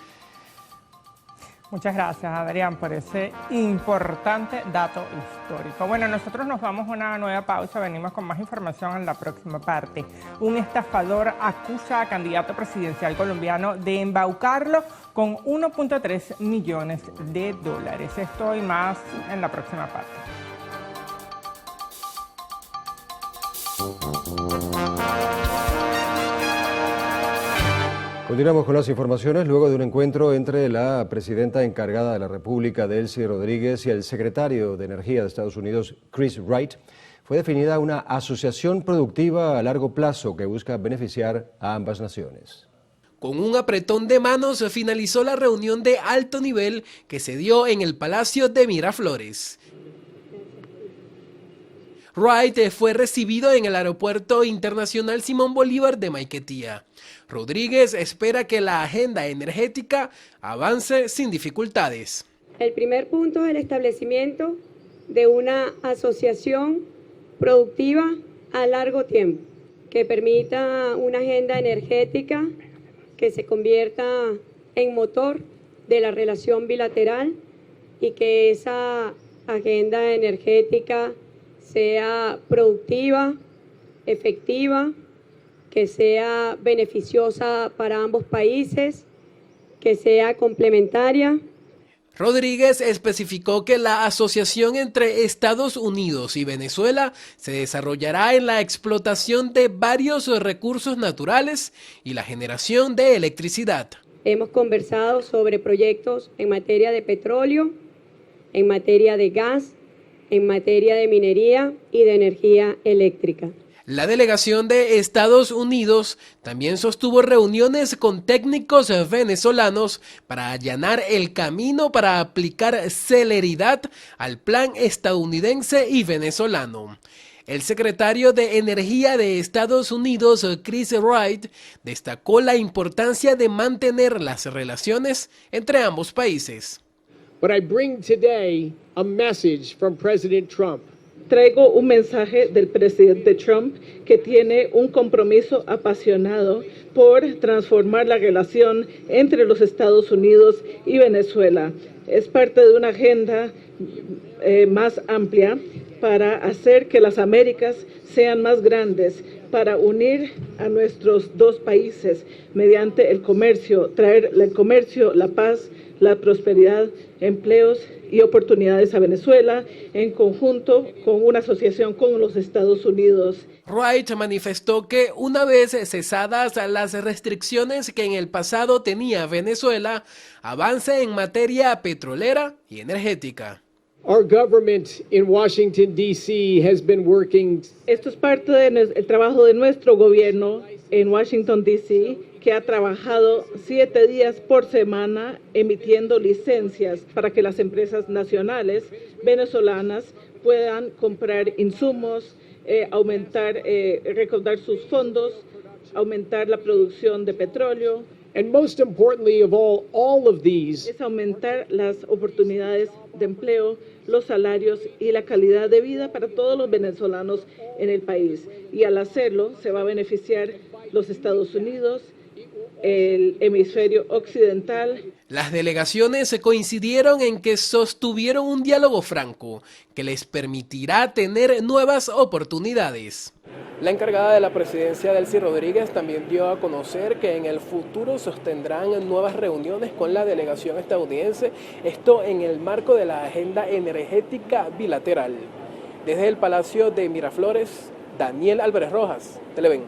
Muchas gracias, Adrián, por ese importante dato histórico. Bueno, nosotros nos vamos a una nueva pausa, venimos con más información en la próxima parte. Un estafador acusa a candidato presidencial colombiano de embaucarlo con 1.3 millones de dólares. Esto y más en la próxima parte. Continuamos con las informaciones. Luego de un encuentro entre la presidenta encargada de la República, Delcy Rodríguez, y el secretario de Energía de Estados Unidos, Chris Wright, fue definida una asociación productiva a largo plazo que busca beneficiar a ambas naciones. Con un apretón de manos finalizó la reunión de alto nivel que se dio en el Palacio de Miraflores. Wright fue recibido en el Aeropuerto Internacional Simón Bolívar de Maiquetía. Rodríguez espera que la agenda energética avance sin dificultades. El primer punto es el establecimiento de una asociación productiva a largo tiempo, que permita una agenda energética que se convierta en motor de la relación bilateral y que esa agenda energética sea productiva, efectiva, que sea beneficiosa para ambos países, que sea complementaria. Rodríguez especificó que la asociación entre Estados Unidos y Venezuela se desarrollará en la explotación de varios recursos naturales y la generación de electricidad. Hemos conversado sobre proyectos en materia de petróleo, en materia de gas, en materia de minería y de energía eléctrica. La delegación de Estados Unidos también sostuvo reuniones con técnicos venezolanos para allanar el camino para aplicar celeridad al plan estadounidense y venezolano. El secretario de Energía de Estados Unidos, Chris Wright, destacó la importancia de mantener las relaciones entre ambos países. But I bring today a message from President Trump. Traigo un mensaje del presidente Trump que tiene un compromiso apasionado por transformar la relación entre los Estados Unidos y Venezuela. Es parte de una agenda más amplia para hacer que las Américas sean más grandes, para unir a nuestros dos países mediante el comercio, traer el comercio, la paz, la prosperidad, empleos y oportunidades a Venezuela en conjunto con una asociación con los Estados Unidos. Wright manifestó que una vez cesadas las restricciones que en el pasado tenía Venezuela, avance en materia petrolera y energética. Our government in Washington, D.C. has been working. Esto es parte del trabajo de nuestro gobierno en Washington, D.C., que ha trabajado 7 días por semana emitiendo licencias para que las empresas nacionales venezolanas puedan comprar insumos, recaudar sus fondos, aumentar la producción de petróleo. And most importantly of all of these, es aumentar las oportunidades de empleo, los salarios y la calidad de vida para todos los venezolanos en el país. Y al hacerlo se va a beneficiar los Estados Unidos, el hemisferio occidental. Las delegaciones coincidieron en que sostuvieron un diálogo franco que les permitirá tener nuevas oportunidades. La encargada de la presidencia, Delcy Rodríguez, también dio a conocer que en el futuro sostendrán nuevas reuniones con la delegación estadounidense, esto en el marco de la agenda energética bilateral. Desde el Palacio de Miraflores, Daniel Álvarez Rojas, Televen.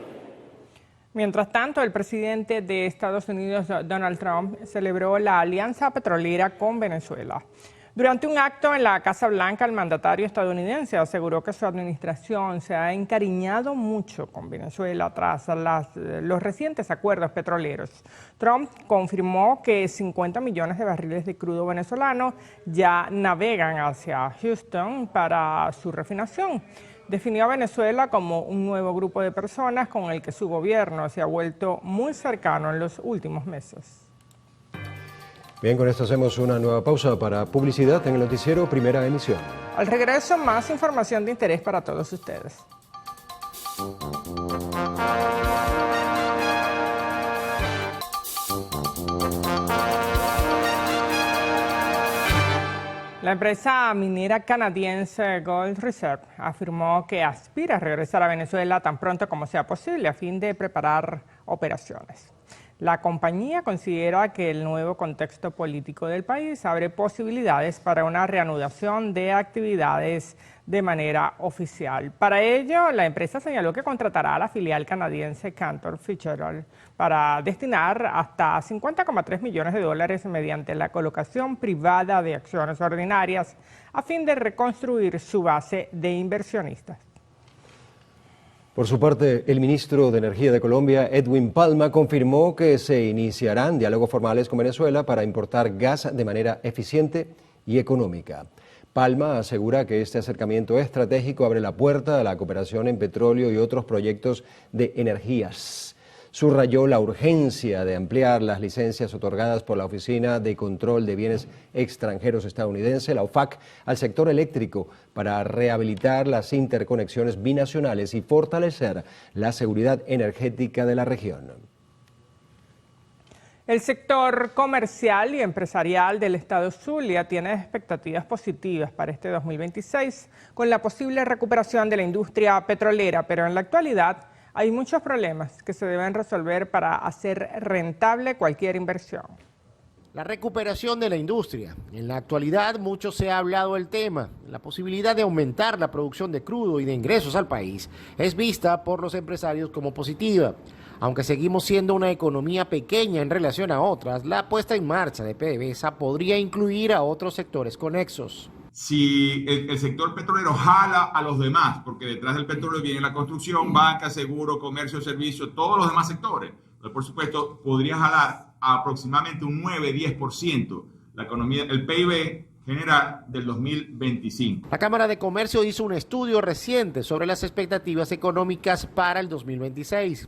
Mientras tanto, el presidente de Estados Unidos, Donald Trump, celebró la alianza petrolera con Venezuela. Durante un acto en la Casa Blanca, el mandatario estadounidense aseguró que su administración se ha encariñado mucho con Venezuela tras los recientes acuerdos petroleros. Trump confirmó que 50 millones de barriles de crudo venezolano ya navegan hacia Houston para su refinación. Definió a Venezuela como un nuevo grupo de personas con el que su gobierno se ha vuelto muy cercano en los últimos meses. Bien, con esto hacemos una nueva pausa para publicidad en el noticiero Primera Emisión. Al regreso, más información de interés para todos ustedes. La empresa minera canadiense Gold Reserve afirmó que aspira a regresar a Venezuela tan pronto como sea posible a fin de preparar operaciones. La compañía considera que el nuevo contexto político del país abre posibilidades para una reanudación de actividades de manera oficial. Para ello, la empresa señaló que contratará a la filial canadiense Cantor Fitzgerald para destinar hasta $50,3 millones mediante la colocación privada de acciones ordinarias a fin de reconstruir su base de inversionistas. Por su parte, el ministro de Energía de Colombia, Edwin Palma, confirmó que se iniciarán diálogos formales con Venezuela para importar gas de manera eficiente y económica. Palma asegura que este acercamiento estratégico abre la puerta a la cooperación en petróleo y otros proyectos de energías. subrayó la urgencia de ampliar las licencias otorgadas por la Oficina de Control de Bienes Extranjeros estadounidense, la OFAC, al sector eléctrico para rehabilitar las interconexiones binacionales y fortalecer la seguridad energética de la región. El sector comercial y empresarial del estado Zulia tiene expectativas positivas para este 2026 con la posible recuperación de la industria petrolera, pero en la actualidad hay muchos problemas que se deben resolver para hacer rentable cualquier inversión. La recuperación de la industria. En la actualidad mucho se ha hablado del tema. La posibilidad de aumentar la producción de crudo y de ingresos al país es vista por los empresarios como positiva. Aunque seguimos siendo una economía pequeña en relación a otras, la puesta en marcha de PDVSA podría incluir a otros sectores conexos. Si el sector petrolero jala a los demás, porque detrás del petróleo viene la construcción, banca, seguro, comercio, servicio, todos los demás sectores, pero por supuesto podría jalar a aproximadamente un 9-10% la economía, el PIB general del 2025. La Cámara de Comercio hizo un estudio reciente sobre las expectativas económicas para el 2026.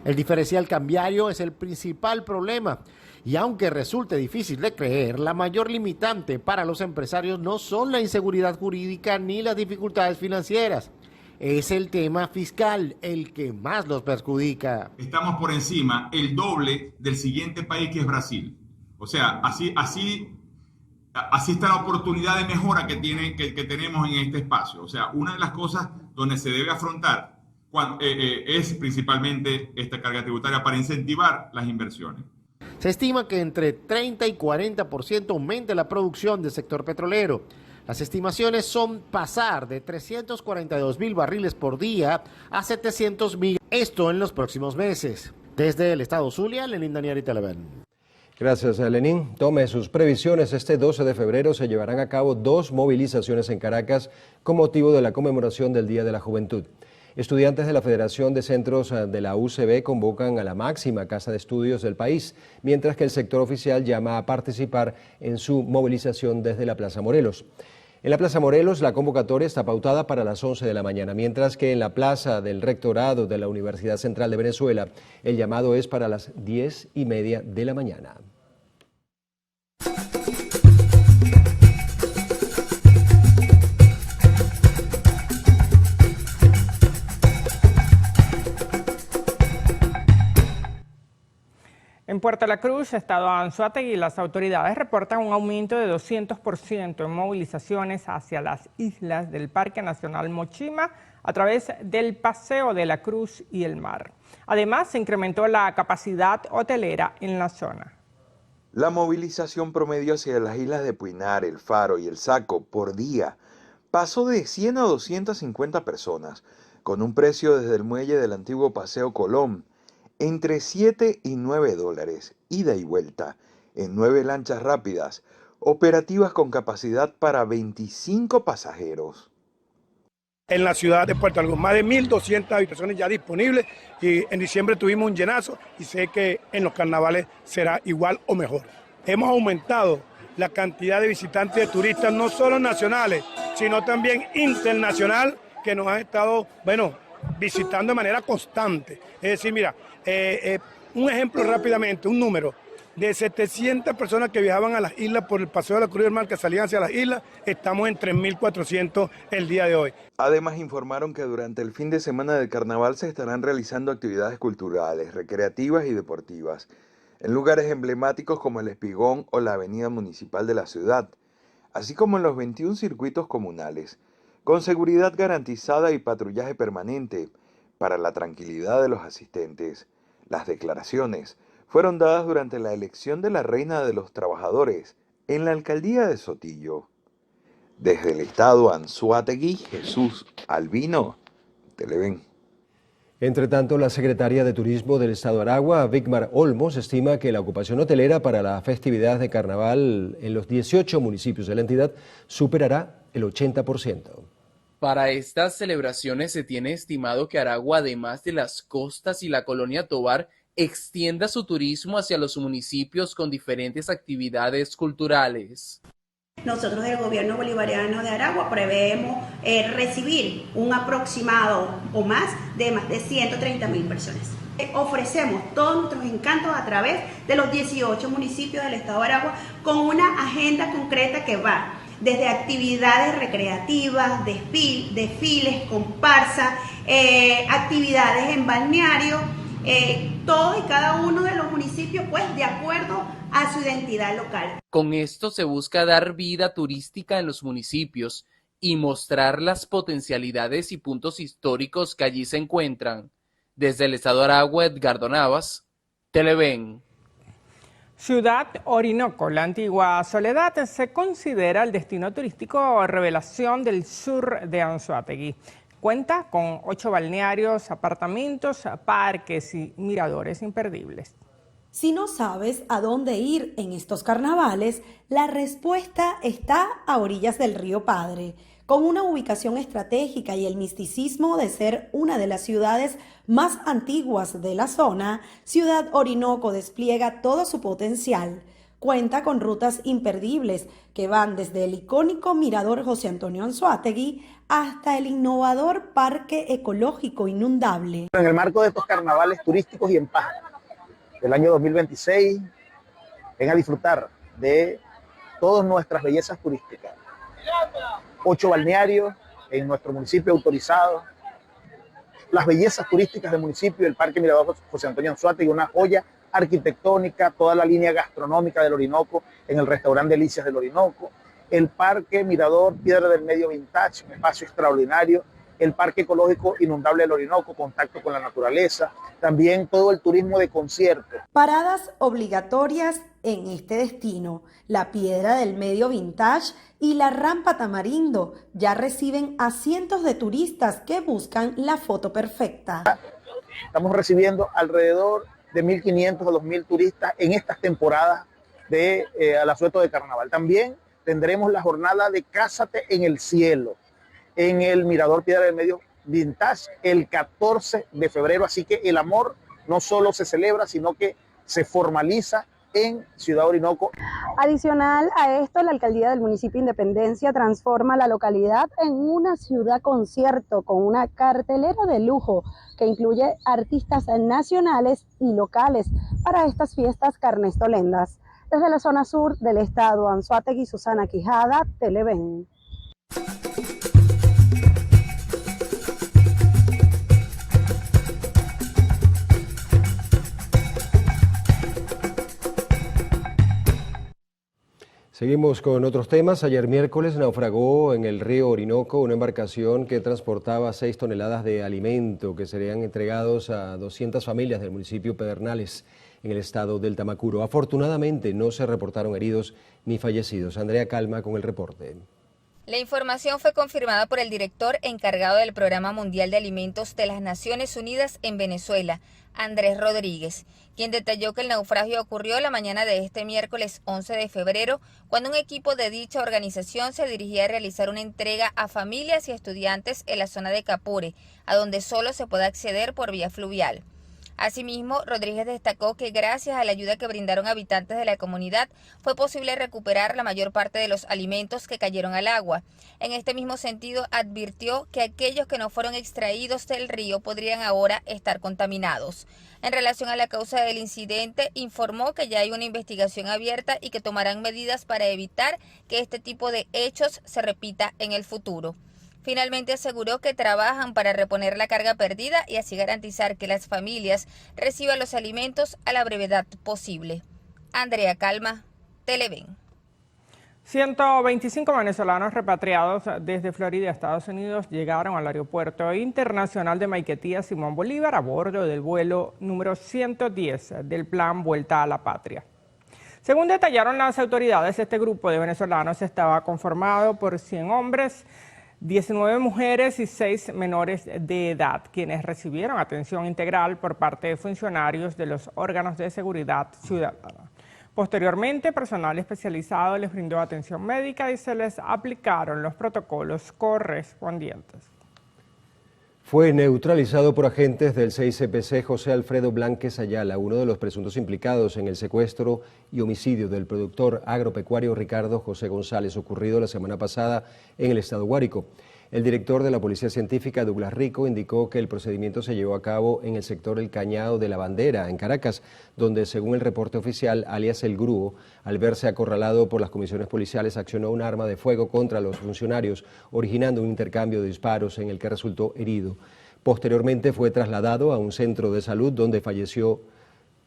El diferencial cambiario es el principal problema y aunque resulte difícil de creer, la mayor limitante para los empresarios no son la inseguridad jurídica ni las dificultades financieras. Es el tema fiscal el que más los perjudica. Estamos por encima el doble del siguiente país, que es Brasil. O sea, así está la oportunidad de mejora que tenemos en este espacio. O sea, una de las cosas donde se debe afrontar es principalmente esta carga tributaria para incentivar las inversiones. Se estima que entre 30 y 40% aumente la producción del sector petrolero. Las estimaciones son pasar de 342.000 barriles por día a 700.000, esto en los próximos meses. Desde el estado Zulia, Lenín Daniel y Televen. Gracias, Lenín. Tome sus previsiones. Este 12 de febrero se llevarán a cabo 2 movilizaciones en Caracas con motivo de la conmemoración del Día de la Juventud. Estudiantes de la Federación de Centros de la UCB convocan a la máxima casa de estudios del país, mientras que el sector oficial llama a participar en su movilización desde la Plaza Morelos. En la Plaza Morelos, la convocatoria está pautada para las 11 de la mañana, mientras que en la Plaza del Rectorado de la Universidad Central de Venezuela, el llamado es para las 10:30 de la mañana. En Puerto La Cruz, estado Anzoátegui, las autoridades reportan un aumento de 200% en movilizaciones hacia las islas del Parque Nacional Mochima a través del Paseo de la Cruz y el Mar. Además, se incrementó la capacidad hotelera en la zona. La movilización promedio hacia las islas de Puinar, El Faro y El Saco por día pasó de 100 a 250 personas, con un precio desde el muelle del antiguo Paseo Colón entre $7 y $9, ida y vuelta, en 9 lanchas rápidas, operativas con capacidad para 25 pasajeros. En la ciudad de Puerto Algo, más de 1.200 habitaciones ya disponibles y en diciembre tuvimos un llenazo y sé que en los carnavales será igual o mejor. Hemos aumentado la cantidad de visitantes, de turistas, no solo nacionales, sino también internacional, que nos han estado, visitando de manera constante. Es decir, mira, un ejemplo rápidamente, un número, de 700 personas que viajaban a las islas por el Paseo de la Cruz y el Mar, que salían hacia las islas, estamos en 3.400 el día de hoy. Además informaron que durante el fin de semana del carnaval se estarán realizando actividades culturales, recreativas y deportivas, en lugares emblemáticos como el Espigón o la avenida municipal de la ciudad, así como en los 21 circuitos comunales, con seguridad garantizada y patrullaje permanente para la tranquilidad de los asistentes. Las declaraciones fueron dadas durante la elección de la Reina de los Trabajadores en la alcaldía de Sotillo. Desde el estado Anzoátegui, Jesús Albino, Televen. Entre tanto, la secretaria de Turismo del Estado Aragua, Vícmar Olmos, estima que la ocupación hotelera para la festividad de carnaval en los 18 municipios de la entidad superará el 80%. Para estas celebraciones se tiene estimado que Aragua, además de las costas y la colonia Tovar, extienda su turismo hacia los municipios con diferentes actividades culturales. Nosotros del gobierno bolivariano de Aragua prevemos recibir un aproximado o más de 130.000 personas. Ofrecemos todos nuestros encantos a través de los 18 municipios del estado de Aragua con una agenda concreta que va desde actividades recreativas, desfiles, comparsa, actividades en balneario, todos y cada uno de los municipios pues de acuerdo a su identidad local. Con esto se busca dar vida turística en los municipios y mostrar las potencialidades y puntos históricos que allí se encuentran. Desde el estado de Aragua, Edgardo Navas, Televen. Ciudad Orinoco, la antigua Soledad, se considera el destino turístico revelación del sur de Anzoátegui. Cuenta con 8 balnearios, apartamentos, parques y miradores imperdibles. Si no sabes a dónde ir en estos carnavales, la respuesta está a orillas del río Padre. Con una ubicación estratégica y el misticismo de ser una de las ciudades más antiguas de la zona, Ciudad Orinoco despliega todo su potencial. Cuenta con rutas imperdibles que van desde el icónico Mirador José Antonio Anzoátegui hasta el innovador Parque Ecológico Inundable. En el marco de estos carnavales turísticos y en paz del año 2026, ven a disfrutar de todas nuestras bellezas turísticas. 8 balnearios en nuestro municipio autorizados, las bellezas turísticas del municipio, el Parque Mirador José Antonio Anzoátegui, una joya arquitectónica, toda la línea gastronómica del Orinoco en el restaurante Delicias del Orinoco, el Parque Mirador Piedra del Medio Vintage, un espacio extraordinario, el Parque Ecológico Inundable del Orinoco, contacto con la naturaleza, también todo el turismo de conciertos. Paradas obligatorias en este destino, la Piedra del Medio Vintage y la Rampa Tamarindo ya reciben a cientos de turistas que buscan la foto perfecta. Estamos recibiendo alrededor de 1.500 a 2.000 turistas en estas temporadas de al asueto de carnaval. También tendremos la jornada de Cásate en el Cielo, en el Mirador Piedra del Medio Vintage, el 14 de febrero. Así que el amor no solo se celebra, sino que se formaliza en Ciudad Orinoco. Adicional a esto, la alcaldía del municipio Independencia transforma la localidad en una ciudad concierto con una cartelera de lujo que incluye artistas nacionales y locales para estas fiestas carnestolendas. Desde la zona sur del estado, Anzoátegui, Susana Quijada, Televen. Seguimos con otros temas. Ayer miércoles naufragó en el río Orinoco una embarcación que transportaba 6 toneladas de alimento que serían entregados a 200 familias del municipio Pedernales en el estado del Tamacuro. Afortunadamente no se reportaron heridos ni fallecidos. Andrea Calma con el reporte. La información fue confirmada por el director encargado del Programa Mundial de Alimentos de las Naciones Unidas en Venezuela, Andrés Rodríguez, quien detalló que el naufragio ocurrió la mañana de este miércoles 11 de febrero, cuando un equipo de dicha organización se dirigía a realizar una entrega a familias y estudiantes en la zona de Capure, a donde solo se puede acceder por vía fluvial. Asimismo, Rodríguez destacó que gracias a la ayuda que brindaron habitantes de la comunidad fue posible recuperar la mayor parte de los alimentos que cayeron al agua. En este mismo sentido, advirtió que aquellos que no fueron extraídos del río podrían ahora estar contaminados. En relación a la causa del incidente, informó que ya hay una investigación abierta y que tomarán medidas para evitar que este tipo de hechos se repita en el futuro. Finalmente aseguró que trabajan para reponer la carga perdida y así garantizar que las familias reciban los alimentos a la brevedad posible. Andrea Calma, Televen. 125 venezolanos repatriados desde Florida a Estados Unidos llegaron al aeropuerto internacional de Maiquetía Simón Bolívar a bordo del vuelo número 110 del plan Vuelta a la Patria. Según detallaron las autoridades, este grupo de venezolanos estaba conformado por 100 hombres, 19 mujeres y 6 menores de edad, quienes recibieron atención integral por parte de funcionarios de los órganos de seguridad ciudadana. Posteriormente, personal especializado les brindó atención médica y se les aplicaron los protocolos correspondientes. Fue neutralizado por agentes del 6CPC José Alfredo Blanques Ayala, uno de los presuntos implicados en el secuestro y homicidio del productor agropecuario Ricardo José González, ocurrido la semana pasada en el estado Guárico. El director de la Policía Científica, Douglas Rico, indicó que el procedimiento se llevó a cabo en el sector El Cañado de la Bandera, en Caracas, donde, según el reporte oficial, alias El Grúo, al verse acorralado por las comisiones policiales, accionó un arma de fuego contra los funcionarios, originando un intercambio de disparos en el que resultó herido. Posteriormente fue trasladado a un centro de salud donde falleció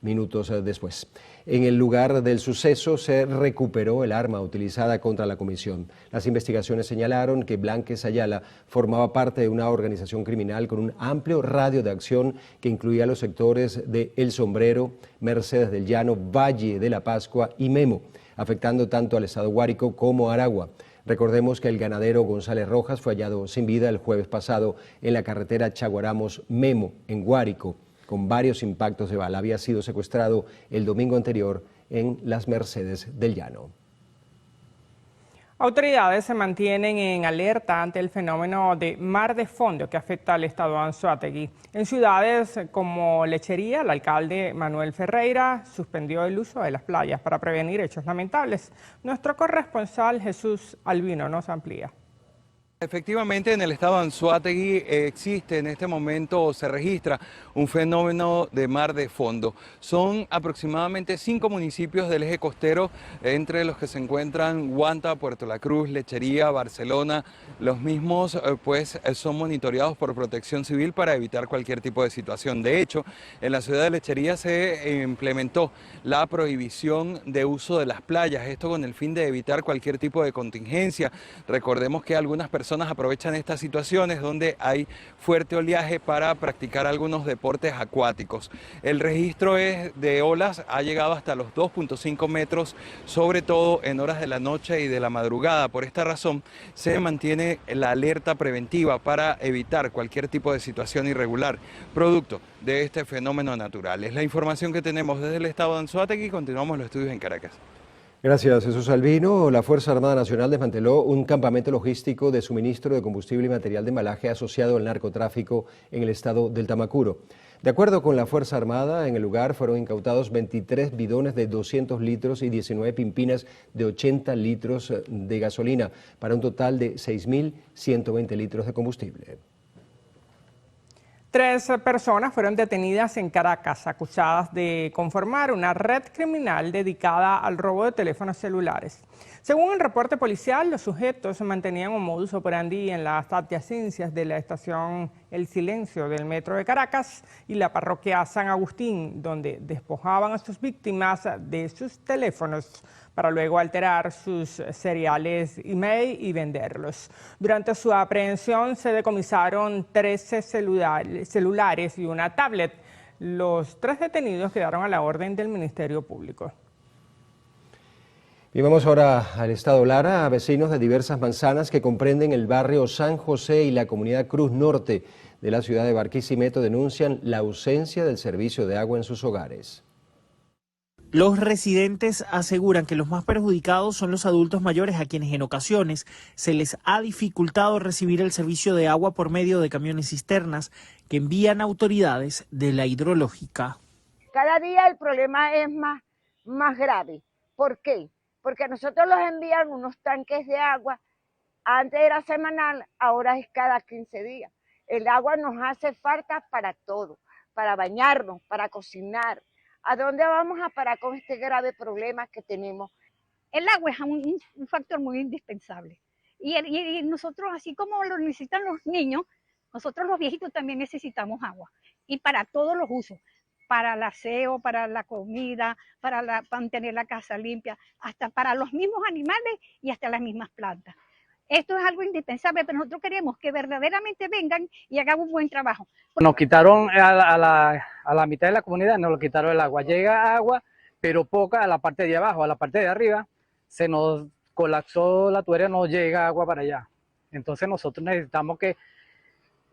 minutos después. En el lugar del suceso se recuperó el arma utilizada contra la comisión. Las investigaciones señalaron que Blanques Ayala formaba parte de una organización criminal con un amplio radio de acción que incluía los sectores de El Sombrero, Mercedes del Llano, Valle de la Pascua y Memo, afectando tanto al estado Guárico como Aragua. Recordemos que el ganadero González Rojas fue hallado sin vida el jueves pasado en la carretera Chaguaramos-Memo, en Guárico, con varios impactos de bala. Había sido secuestrado el domingo anterior en las Mercedes del Llano. Autoridades se mantienen en alerta ante el fenómeno de mar de fondo que afecta al estado Anzoátegui. En ciudades como Lechería, el alcalde Manuel Ferreira suspendió el uso de las playas para prevenir hechos lamentables. Nuestro corresponsal Jesús Albino nos amplía. Efectivamente, en el estado Anzoátegui existe en este momento, o se registra un fenómeno de mar de fondo. Son aproximadamente 5 municipios del eje costero, entre los que se encuentran Guanta, Puerto La Cruz, Lechería, Barcelona. Los mismos son monitoreados por Protección Civil para evitar cualquier tipo de situación. De hecho, en la ciudad de Lechería se implementó la prohibición de uso de las playas, esto con el fin de evitar cualquier tipo de contingencia. Recordemos que algunas personas aprovechan estas situaciones donde hay fuerte oleaje para practicar algunos deportes acuáticos. El registro de olas ha llegado hasta los 2.5 metros, sobre todo en horas de la noche y de la madrugada. Por esta razón se mantiene la alerta preventiva para evitar cualquier tipo de situación irregular, producto de este fenómeno natural. Es la información que tenemos desde el estado de Anzoátegui y continuamos los estudios en Caracas. Gracias, Jesús Albino. La Fuerza Armada Nacional desmanteló un campamento logístico de suministro de combustible y material de embalaje asociado al narcotráfico en el estado del Tamacuro. De acuerdo con la Fuerza Armada, en el lugar fueron incautados 23 bidones de 200 litros y 19 pimpinas de 80 litros de gasolina, para un total de 6.120 litros de combustible. 3 personas fueron detenidas en Caracas, acusadas de conformar una red criminal dedicada al robo de teléfonos celulares. Según el reporte policial, los sujetos mantenían un modus operandi en las adyacencias de la estación El Silencio del metro de Caracas y la parroquia San Agustín, donde despojaban a sus víctimas de sus teléfonos para luego alterar sus seriales email y venderlos. Durante su aprehensión se decomisaron 13 celulares y una tablet. Los 3 detenidos quedaron a la orden del Ministerio Público. Y vamos ahora al estado Lara. Vecinos de diversas manzanas que comprenden el barrio San José y la comunidad Cruz Norte de la ciudad de Barquisimeto denuncian la ausencia del servicio de agua en sus hogares. Los residentes aseguran que los más perjudicados son los adultos mayores, a quienes en ocasiones se les ha dificultado recibir el servicio de agua por medio de camiones cisternas que envían autoridades de la hidrológica. Cada día el problema es más grave. ¿Por qué? Porque a nosotros nos envían unos tanques de agua, antes era semanal, ahora es cada 15 días. El agua nos hace falta para todo, para bañarnos, para cocinar. ¿A dónde vamos a parar con este grave problema que tenemos? El agua es un factor muy indispensable. Y nosotros, así como lo necesitan los niños, nosotros los viejitos también necesitamos agua. Y para todos los usos. Para el aseo, para la comida, para mantener la casa limpia, hasta para los mismos animales y hasta las mismas plantas. Esto es algo indispensable, pero nosotros queremos que verdaderamente vengan y hagan un buen trabajo. Nos quitaron a la mitad de la comunidad, nos lo quitaron el agua. Llega agua, pero poca a la parte de abajo, a la parte de arriba se nos colapsó la tubería, no llega agua para allá. Entonces nosotros necesitamos que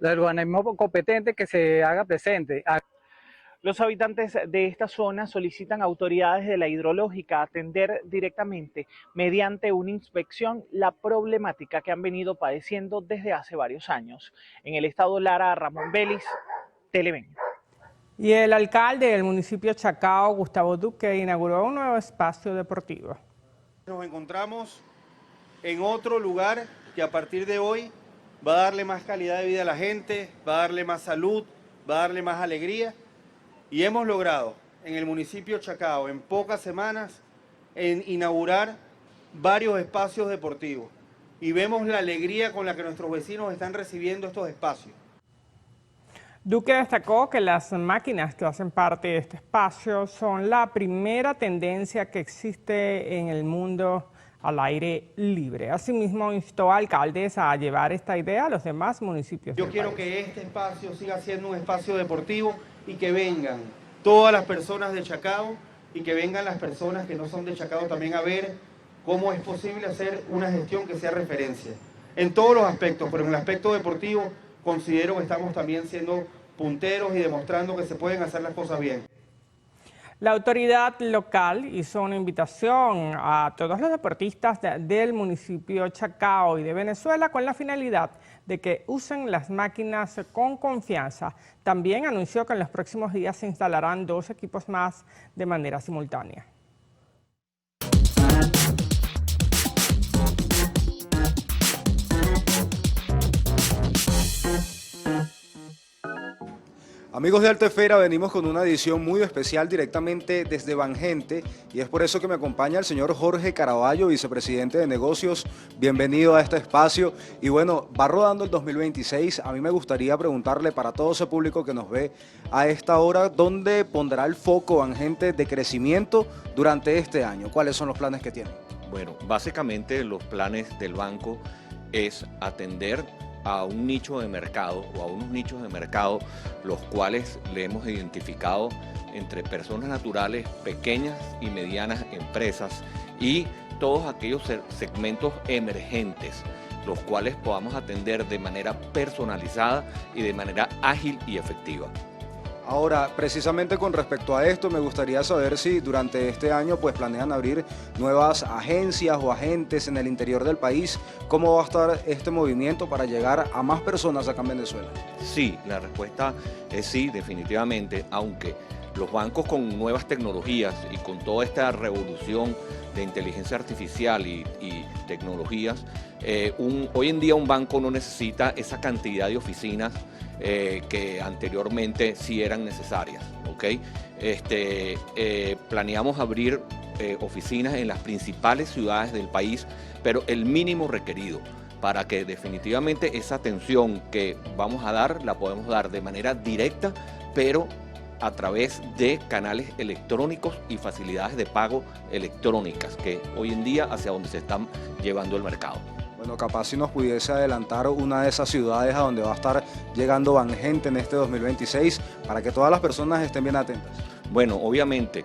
el organismo competente que se haga presente. Los habitantes de esta zona solicitan a autoridades de la hidrológica atender directamente, mediante una inspección, la problemática que han venido padeciendo desde hace varios años. En el estado Lara, Ramón Vélez, Televen. Y el alcalde del municipio Chacao, Gustavo Duque, inauguró un nuevo espacio deportivo. Nos encontramos en otro lugar que a partir de hoy va a darle más calidad de vida a la gente, va a darle más salud, va a darle más alegría. Y hemos logrado en el municipio Chacao, en pocas semanas, inaugurar varios espacios deportivos. Y vemos la alegría con la que nuestros vecinos están recibiendo estos espacios. Duque destacó que las máquinas que hacen parte de este espacio son la primera tendencia que existe en el mundo al aire libre. Asimismo, instó a alcaldes a llevar esta idea a los demás municipios. Yo quiero que este espacio siga siendo un espacio deportivo y que vengan todas las personas de Chacao y que vengan las personas que no son de Chacao también a ver cómo es posible hacer una gestión que sea referencia. En todos los aspectos, pero en el aspecto deportivo considero que estamos también siendo punteros y demostrando que se pueden hacer las cosas bien. La autoridad local hizo una invitación a todos los deportistas del municipio Chacao y de Venezuela con la finalidad de que usen las máquinas con confianza. También anunció que en los próximos días se instalarán 2 equipos más de manera simultánea. Amigos de Alta Esfera, venimos con una edición muy especial directamente desde Bangente y es por eso que me acompaña el señor Jorge Caraballo, vicepresidente de negocios. Bienvenido a este espacio. Y bueno, va rodando el 2026. A mí me gustaría preguntarle para todo ese público que nos ve a esta hora, ¿dónde pondrá el foco Bangente de crecimiento durante este año? ¿Cuáles son los planes que tiene? Bueno, básicamente los planes del banco es atender a un nicho de mercado o a unos nichos de mercado los cuales le hemos identificado entre personas naturales, pequeñas y medianas empresas y todos aquellos segmentos emergentes, los cuales podamos atender de manera personalizada y de manera ágil y efectiva. Ahora, precisamente con respecto a esto, me gustaría saber si durante este año pues planean abrir nuevas agencias o agentes en el interior del país. ¿Cómo va a estar este movimiento para llegar a más personas acá en Venezuela? Sí, la respuesta es sí, definitivamente, aunque los bancos con nuevas tecnologías y con toda esta revolución de inteligencia artificial y tecnologías, hoy en día un banco no necesita esa cantidad de oficinas que anteriormente sí eran necesarias, ¿ok? Planeamos abrir oficinas en las principales ciudades del país, pero el mínimo requerido para que definitivamente esa atención que vamos a dar, la podemos dar de manera directa, pero a través de canales electrónicos y facilidades de pago electrónicas, que hoy en día hacia donde se están llevando el mercado. Bueno, capaz si nos pudiese adelantar una de esas ciudades a donde va a estar llegando Bangente en este 2026 para que todas las personas estén bien atentas. Bueno, obviamente,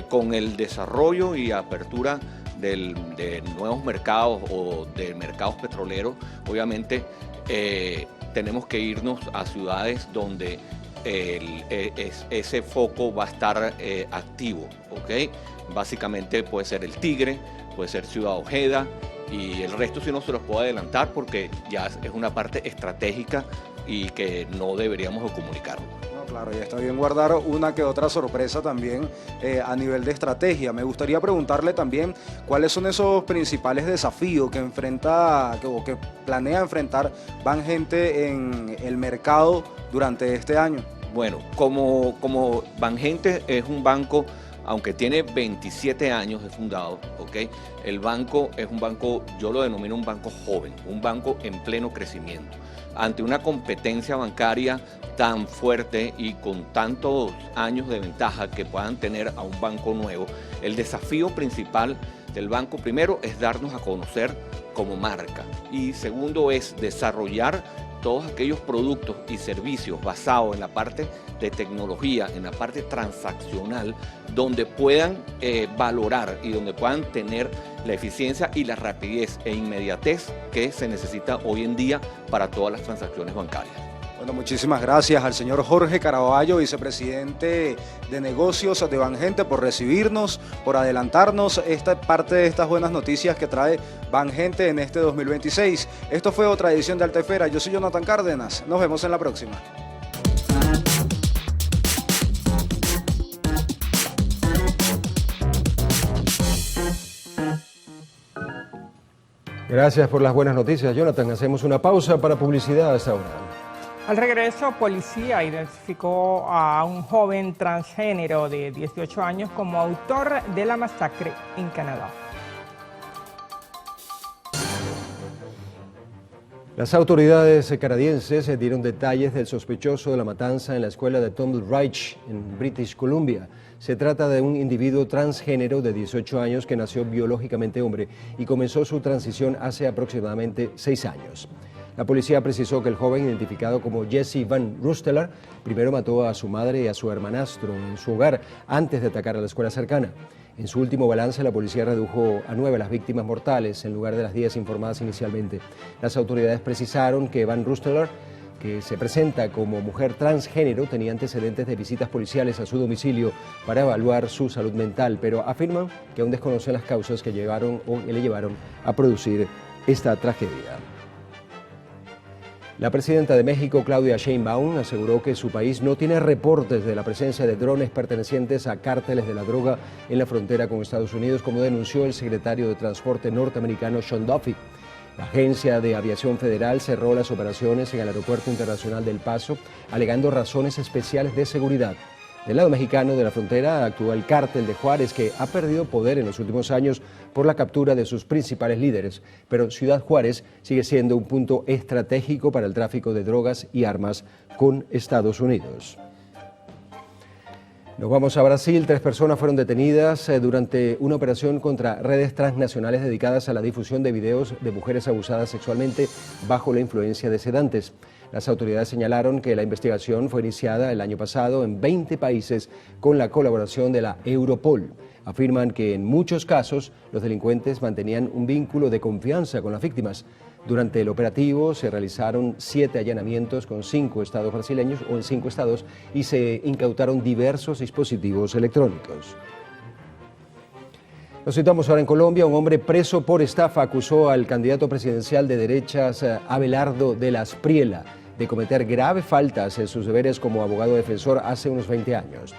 con el desarrollo y apertura de nuevos mercados o de mercados petroleros, obviamente tenemos que irnos a ciudades donde ese foco va a estar activo, ¿ok? Básicamente puede ser el Tigre, puede ser Ciudad Ojeda, y el resto sí no se los puedo adelantar porque ya es una parte estratégica y que no deberíamos comunicar. No, claro, ya está bien guardar una que otra sorpresa también a nivel de estrategia. Me gustaría preguntarle también cuáles son esos principales desafíos que enfrenta o que planea enfrentar Bangente en el mercado durante este año. Bueno, como Bangente es un banco, aunque tiene 27 años de fundado, ¿ok? El banco es un banco, yo lo denomino un banco joven, un banco en pleno crecimiento. Ante una competencia bancaria tan fuerte y con tantos años de ventaja que puedan tener a un banco nuevo, el desafío principal del banco, primero, es darnos a conocer como marca y segundo es desarrollar todos aquellos productos y servicios basados en la parte de tecnología, en la parte transaccional, donde puedan valorar y donde puedan tener la eficiencia y la rapidez e inmediatez que se necesita hoy en día para todas las transacciones bancarias. Bueno, muchísimas gracias al señor Jorge Caraballo, vicepresidente de negocios de Bangente, por recibirnos, por adelantarnos esta parte de estas buenas noticias que trae Bangente en este 2026. Esto fue otra edición de Alta Esfera. Yo soy Jonathan Cárdenas. Nos vemos en la próxima. Gracias por las buenas noticias, Jonathan. Hacemos una pausa para publicidad hasta ahora. Al regreso, policía identificó a un joven transgénero de 18 años como autor de la masacre en Canadá. Las autoridades canadienses dieron detalles del sospechoso de la matanza en la escuela de Tumble Ridge, en British Columbia. Se trata de un individuo transgénero de 18 años que nació biológicamente hombre y comenzó su transición hace aproximadamente 6 años. La policía precisó que el joven, identificado como Jesse Van Rusteler, primero mató a su madre y a su hermanastro en su hogar antes de atacar a la escuela cercana. En su último balance, la policía redujo a 9 las víctimas mortales en lugar de las 10 informadas inicialmente. Las autoridades precisaron que Van Rusteler, que se presenta como mujer transgénero, tenía antecedentes de visitas policiales a su domicilio para evaluar su salud mental, pero afirman que aún desconocen las causas que le llevaron a producir esta tragedia. La presidenta de México, Claudia Sheinbaum, aseguró que su país no tiene reportes de la presencia de drones pertenecientes a cárteles de la droga en la frontera con Estados Unidos, como denunció el secretario de Transporte norteamericano Sean Duffy. La Agencia de Aviación Federal cerró las operaciones en el Aeropuerto Internacional del Paso, alegando razones especiales de seguridad. Del lado mexicano de la frontera actúa el Cártel de Juárez, que ha perdido poder en los últimos años por la captura de sus principales líderes, pero Ciudad Juárez sigue siendo un punto estratégico para el tráfico de drogas y armas con Estados Unidos. Nos vamos a Brasil. 3 personas fueron detenidas durante una operación contra redes transnacionales dedicadas a la difusión de videos de mujeres abusadas sexualmente bajo la influencia de sedantes. Las autoridades señalaron que la investigación fue iniciada el año pasado en 20 países con la colaboración de la Europol. Afirman que en muchos casos los delincuentes mantenían un vínculo de confianza con las víctimas. Durante el operativo se realizaron 7 allanamientos con 5 estados brasileños o en 5 estados y se incautaron diversos dispositivos electrónicos. Nos situamos ahora en Colombia. Un hombre preso por estafa acusó al candidato presidencial de derechas Abelardo de la Espriella de cometer graves faltas en sus deberes como abogado defensor hace unos 20 años.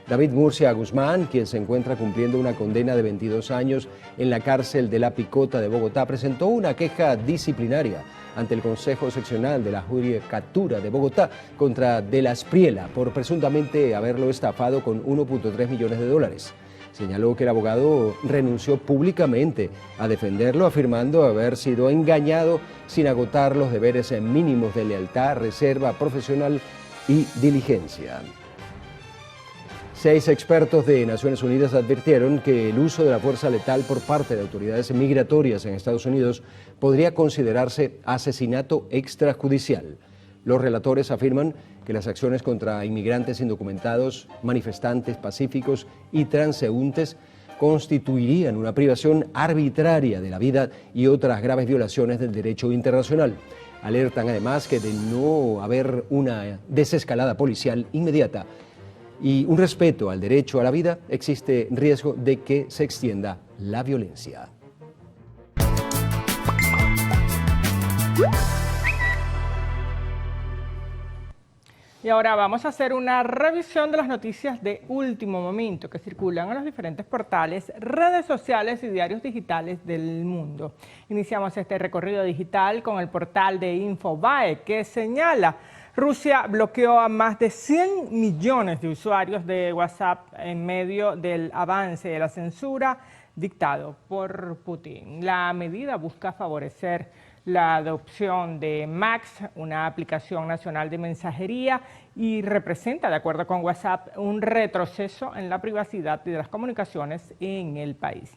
David Murcia Guzmán, quien se encuentra cumpliendo una condena de 22 años en la cárcel de La Picota de Bogotá, presentó una queja disciplinaria ante el Consejo Seccional de la Judicatura de Bogotá contra de la Espriella por presuntamente haberlo estafado con 1.3 millones de dólares. Señaló que el abogado renunció públicamente a defenderlo, afirmando haber sido engañado sin agotar los deberes mínimos de lealtad, reserva profesional y diligencia. 6 expertos de Naciones Unidas advirtieron que el uso de la fuerza letal por parte de autoridades migratorias en Estados Unidos podría considerarse asesinato extrajudicial. Los relatores afirman que las acciones contra inmigrantes indocumentados, manifestantes pacíficos y transeúntes constituirían una privación arbitraria de la vida y otras graves violaciones del derecho internacional. Alertan además que de no haber una desescalada policial inmediata y un respeto al derecho a la vida, existe riesgo de que se extienda la violencia. Y ahora vamos a hacer una revisión de las noticias de último momento que circulan en los diferentes portales, redes sociales y diarios digitales del mundo. Iniciamos este recorrido digital con el portal de Infobae, que señala: Rusia bloqueó a más de 100 millones de usuarios de WhatsApp en medio del avance de la censura dictado por Putin. La medida busca favorecer la adopción de Max, una aplicación nacional de mensajería, y representa, de acuerdo con WhatsApp, un retroceso en la privacidad de las comunicaciones en el país.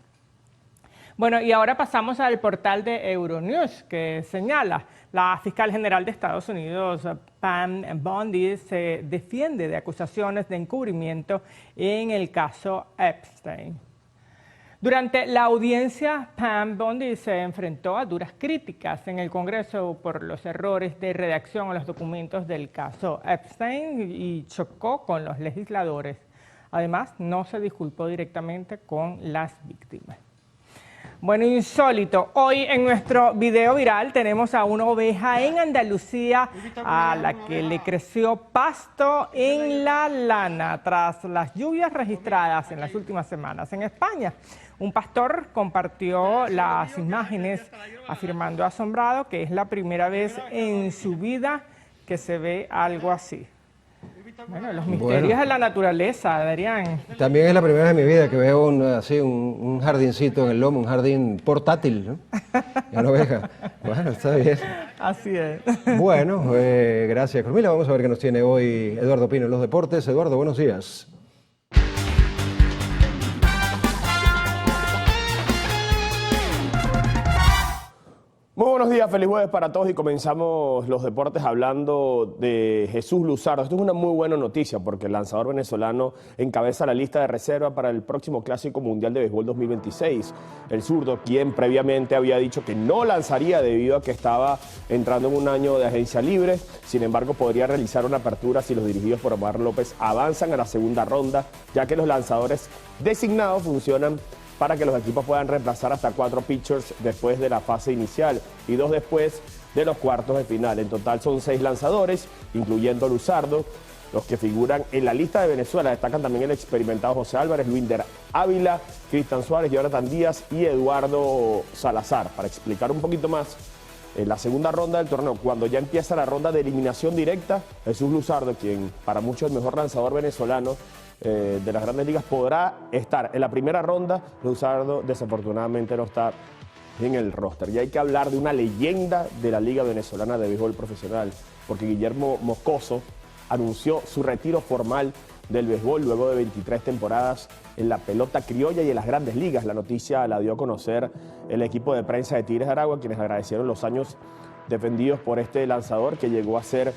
Bueno, y ahora pasamos al portal de Euronews, que señala: la fiscal general de Estados Unidos, Pam Bondi, se defiende de acusaciones de encubrimiento en el caso Epstein. Durante la audiencia, Pam Bondi se enfrentó a duras críticas en el Congreso por los errores de redacción en los documentos del caso Epstein y chocó con los legisladores. Además, no se disculpó directamente con las víctimas. Bueno, insólito. Hoy en nuestro video viral tenemos a una oveja en Andalucía a la que le creció pasto en la lana tras las lluvias registradas en las últimas semanas en España. Un pastor compartió las imágenes afirmando asombrado que es la primera vez en su vida que se ve algo así. Bueno, los misterios de la naturaleza, Adrián. También es la primera vez en mi vida que veo un jardincito en el lomo, un jardín portátil, ¿no? Ya no veja. Bueno, está bien. Así es. Bueno, gracias, Carmila. Vamos a ver qué nos tiene hoy Eduardo Pino en los deportes. Eduardo, buenos días. Muy buenos días, feliz jueves para todos y comenzamos los deportes hablando de Jesús Luzardo. Esto es una muy buena noticia porque el lanzador venezolano encabeza la lista de reserva para el próximo Clásico Mundial de Béisbol 2026. El zurdo, quien previamente había dicho que no lanzaría debido a que estaba entrando en un año de agencia libre, sin embargo podría realizar una apertura si los dirigidos por Omar López avanzan a la segunda ronda, ya que los lanzadores designados funcionan para que los equipos puedan reemplazar hasta 4 pitchers después de la fase inicial y 2 después de los cuartos de final. En total son 6 lanzadores, incluyendo Luzardo. Los que figuran en la lista de Venezuela destacan también el experimentado José Álvarez, Luinder Ávila, Cristian Suárez, Jonathan Díaz y Eduardo Salazar. Para explicar un poquito más, en la segunda ronda del torneo, cuando ya empieza la ronda de eliminación directa, Jesús Luzardo, quien para muchos es el mejor lanzador venezolano de las grandes ligas, podrá estar en la primera ronda. Luzardo desafortunadamente no está en el roster. Y hay que hablar de una leyenda de la Liga Venezolana de Béisbol Profesional, porque Guillermo Moscoso anunció su retiro formal del béisbol luego de 23 temporadas en la pelota criolla y en las grandes ligas. La noticia la dio a conocer el equipo de prensa de Tigres de Aragua, quienes agradecieron los años defendidos por este lanzador que llegó a ser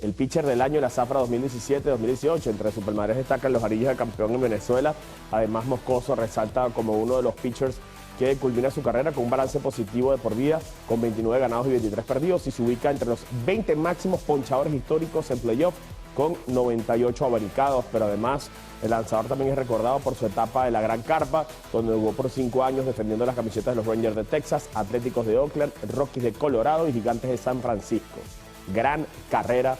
el pitcher del año en la zafra 2017-2018. Entre sus palmares destacan los anillos de campeón en Venezuela. Además, Moscoso resalta como uno de los pitchers que culmina su carrera con un balance positivo de por vida, con 29 ganados y 23 perdidos, y se ubica entre los 20 máximos ponchadores históricos en playoff, con 98 abanicados. Pero además, el lanzador también es recordado por su etapa de la Gran Carpa, donde jugó por 5 años defendiendo las camisetas de los Rangers de Texas, Atléticos de Oakland, Rockies de Colorado y Gigantes de San Francisco. Gran carrera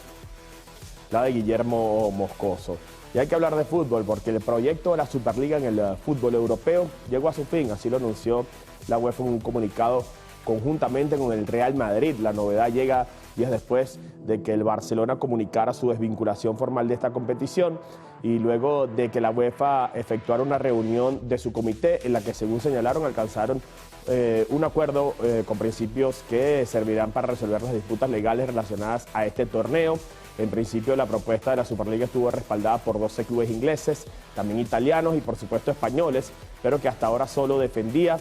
la de Guillermo Moscoso. Y hay que hablar de fútbol porque el proyecto de la Superliga en el fútbol europeo llegó a su fin. Así lo anunció la UEFA en un comunicado conjuntamente con el Real Madrid. La novedad llega días después de que el Barcelona comunicara su desvinculación formal de esta competición y luego de que la UEFA efectuara una reunión de su comité en la que, según señalaron, alcanzaron un acuerdo con principios que servirán para resolver las disputas legales relacionadas a este torneo. En principio, la propuesta de la Superliga estuvo respaldada por 12 clubes ingleses, también italianos y por supuesto españoles, pero que hasta ahora solo defendía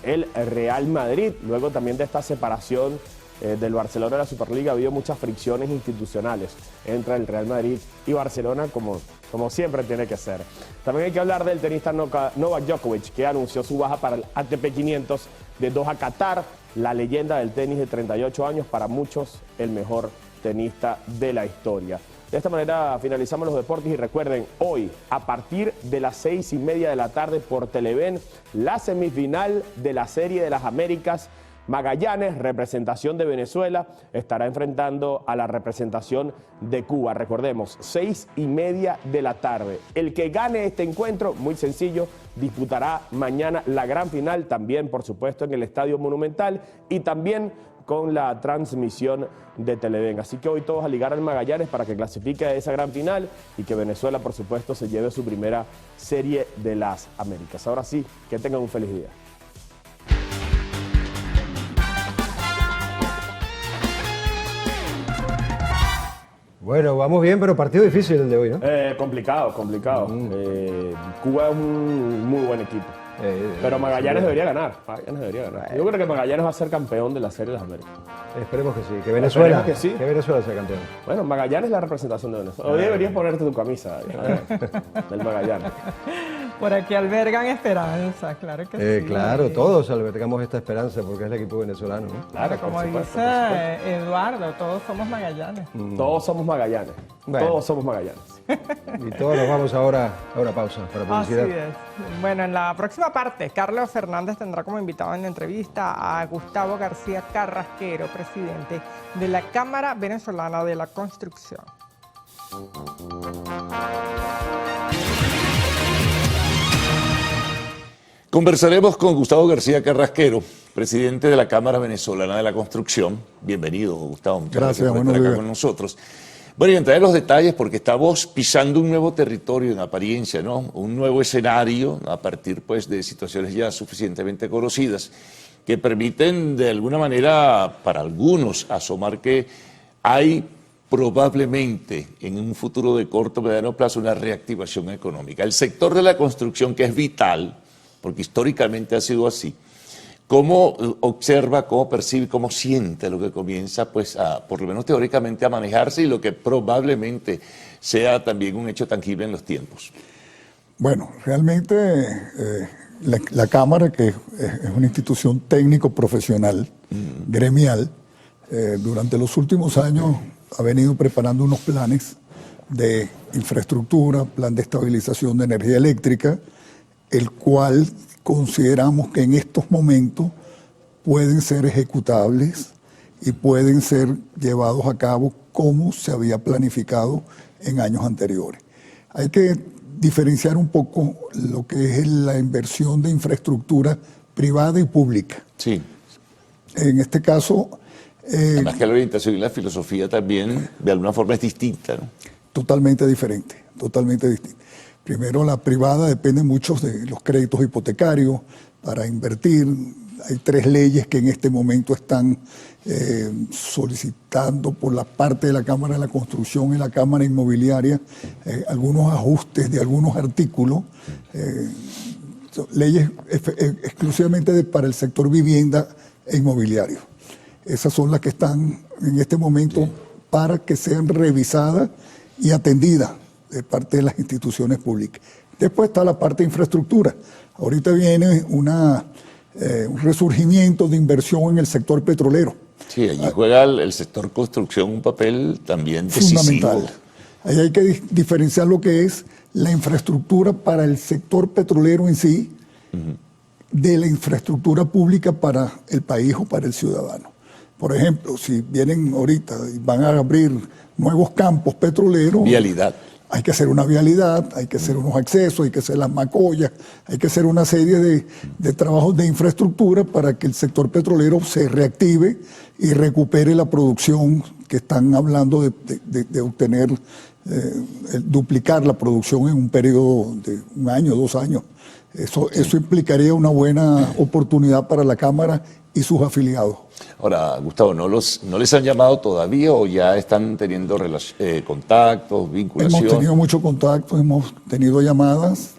el Real Madrid. Luego también de esta separación del Barcelona de la Superliga ha habido muchas fricciones institucionales entre el Real Madrid y Barcelona, como siempre tiene que ser. También hay que hablar del tenista Novak Djokovic, que anunció su baja para el ATP 500 de Doha, Qatar. La leyenda del tenis de 38 años, para muchos el mejor tenista de la historia. De esta manera finalizamos los deportes y recuerden, hoy a partir de las 6:30 de la tarde por Televen, la semifinal de la Serie de las Américas. Magallanes, representación de Venezuela, estará enfrentando a la representación de Cuba. Recordemos, 6:30 de la tarde. El que gane este encuentro, muy sencillo, disputará mañana la gran final, también por supuesto en el Estadio Monumental y también con la transmisión de Televen. Así que hoy todos a ligar al Magallanes para que clasifique a esa gran final y que Venezuela, por supuesto, se lleve su primera Serie de las Américas. Ahora sí, que tengan un feliz día. Bueno, vamos bien, pero partido difícil el de hoy, ¿no? Complicado. Cuba es un muy buen equipo. Pero Magallanes debería ganar. Yo creo que Magallanes va a ser campeón de la Serie de las Américas. Esperemos que sí. Que Venezuela, que sí. Que Venezuela sea campeón. Bueno, Magallanes es la representación de Venezuela. Hoy deberías ponerte tu camisa del Magallanes. Por aquí albergan esperanza, claro que sí. Claro, todos albergamos esta esperanza porque es el equipo venezolano, ¿no? Claro, como dice Eduardo, todos somos Magallanes. Todos somos Magallanes. Bueno. Todos somos Magallanes. Y todos nos vamos ahora a una pausa para publicidad. Así es. Bueno, en la próxima parte, Carlos Fernández tendrá como invitado en la entrevista a Gustavo García Carrasquero, presidente de la Cámara Venezolana de la Construcción. Conversaremos con Gustavo García Carrasquero, presidente de la Cámara Venezolana de la Construcción. Bienvenido, Gustavo. Muchas gracias por estar acá con nosotros. Bueno, y entraré en los detalles porque estamos pisando un nuevo territorio en apariencia, ¿no? Un nuevo escenario a partir, pues, de situaciones ya suficientemente conocidas que permiten, de alguna manera, para algunos, asomar que hay probablemente en un futuro de corto o mediano plazo una reactivación económica. El sector de la construcción, que es vital, porque históricamente ha sido así, ¿cómo observa, cómo percibe, cómo siente lo que comienza, pues, por lo menos teóricamente, a manejarse y lo que probablemente sea también un hecho tangible en los tiempos? Bueno, realmente la Cámara, que es una institución técnico-profesional, gremial, durante los últimos años ha venido preparando unos planes de infraestructura, plan de estabilización de energía eléctrica, el cual consideramos que en estos momentos pueden ser ejecutables y pueden ser llevados a cabo como se había planificado en años anteriores. Hay que diferenciar un poco lo que es la inversión de infraestructura privada y pública. Sí. En este caso... Además que la orientación y la filosofía también, de alguna forma, es distinta, ¿no? Totalmente diferente, totalmente distinta. Primero, la privada depende mucho de los créditos hipotecarios para invertir. Hay 3 leyes que en este momento están solicitando por la parte de la Cámara de la Construcción y la Cámara Inmobiliaria algunos ajustes de algunos artículos, leyes exclusivamente para el sector vivienda e inmobiliario. Esas son las que están en este momento para que sean revisadas y atendidas de parte de las instituciones públicas. Después está la parte de infraestructura. Ahorita viene un resurgimiento de inversión en el sector petrolero. Sí, allí juega el sector construcción un papel también decisivo. Fundamental. Ahí hay que diferenciar lo que es la infraestructura para el sector petrolero en sí, de la infraestructura pública para el país o para el ciudadano. Por ejemplo, si vienen ahorita y van a abrir nuevos campos petroleros... Vialidad. Hay que hacer una vialidad, hay que hacer unos accesos, hay que hacer las macollas, hay que hacer una serie de trabajos de infraestructura para que el sector petrolero se reactive y recupere la producción que están hablando de obtener, duplicar la producción en un periodo de 1 año, 2 años. Eso implicaría una buena oportunidad para la Cámara y sus afiliados. Ahora, Gustavo, ¿no les han llamado todavía o ya están teniendo contactos, vinculación? Hemos tenido mucho contacto, hemos tenido llamadas,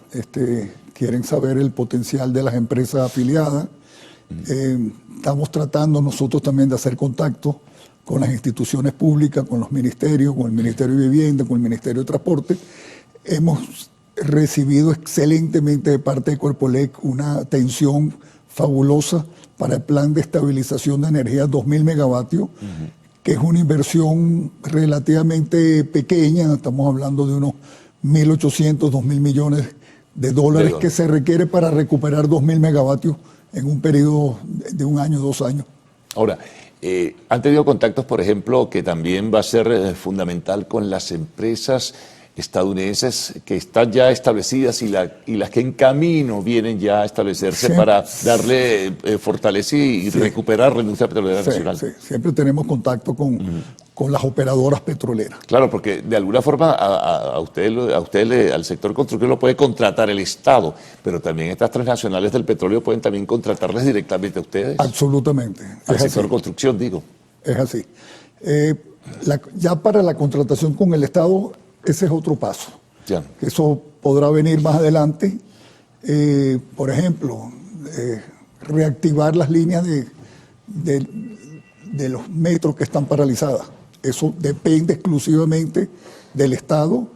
quieren saber el potencial de las empresas afiliadas. Estamos tratando nosotros también de hacer contacto con las instituciones públicas, con los ministerios, con el Ministerio de Vivienda, con el Ministerio de Transporte. Hemos recibido excelentemente de parte de Corpolec una atención fabulosa para el plan de estabilización de energía 2.000 megavatios, que es una inversión relativamente pequeña, estamos hablando de unos 1.800, 2.000 millones de dólares que se requiere para recuperar 2.000 megavatios en un periodo de 1 año, 2 años. Ahora, ¿han tenido contactos, por ejemplo, que también va a ser fundamental con las empresas estadounidenses que están ya establecidas y las que en camino vienen ya a establecerse para darle fortaleza y recuperar la industria petrolera nacional? Sí, siempre tenemos contacto con las operadoras petroleras. Claro, porque de alguna forma a usted al sector construcción lo puede contratar el Estado, pero también estas transnacionales del petróleo pueden también contratarles directamente a ustedes. Absolutamente. Al sector construcción, digo. Es así. Ya para la contratación con el Estado, ese es otro paso. Ya. Eso podrá venir más adelante. Por ejemplo, reactivar las líneas de los metros que están paralizadas. Eso depende exclusivamente del Estado,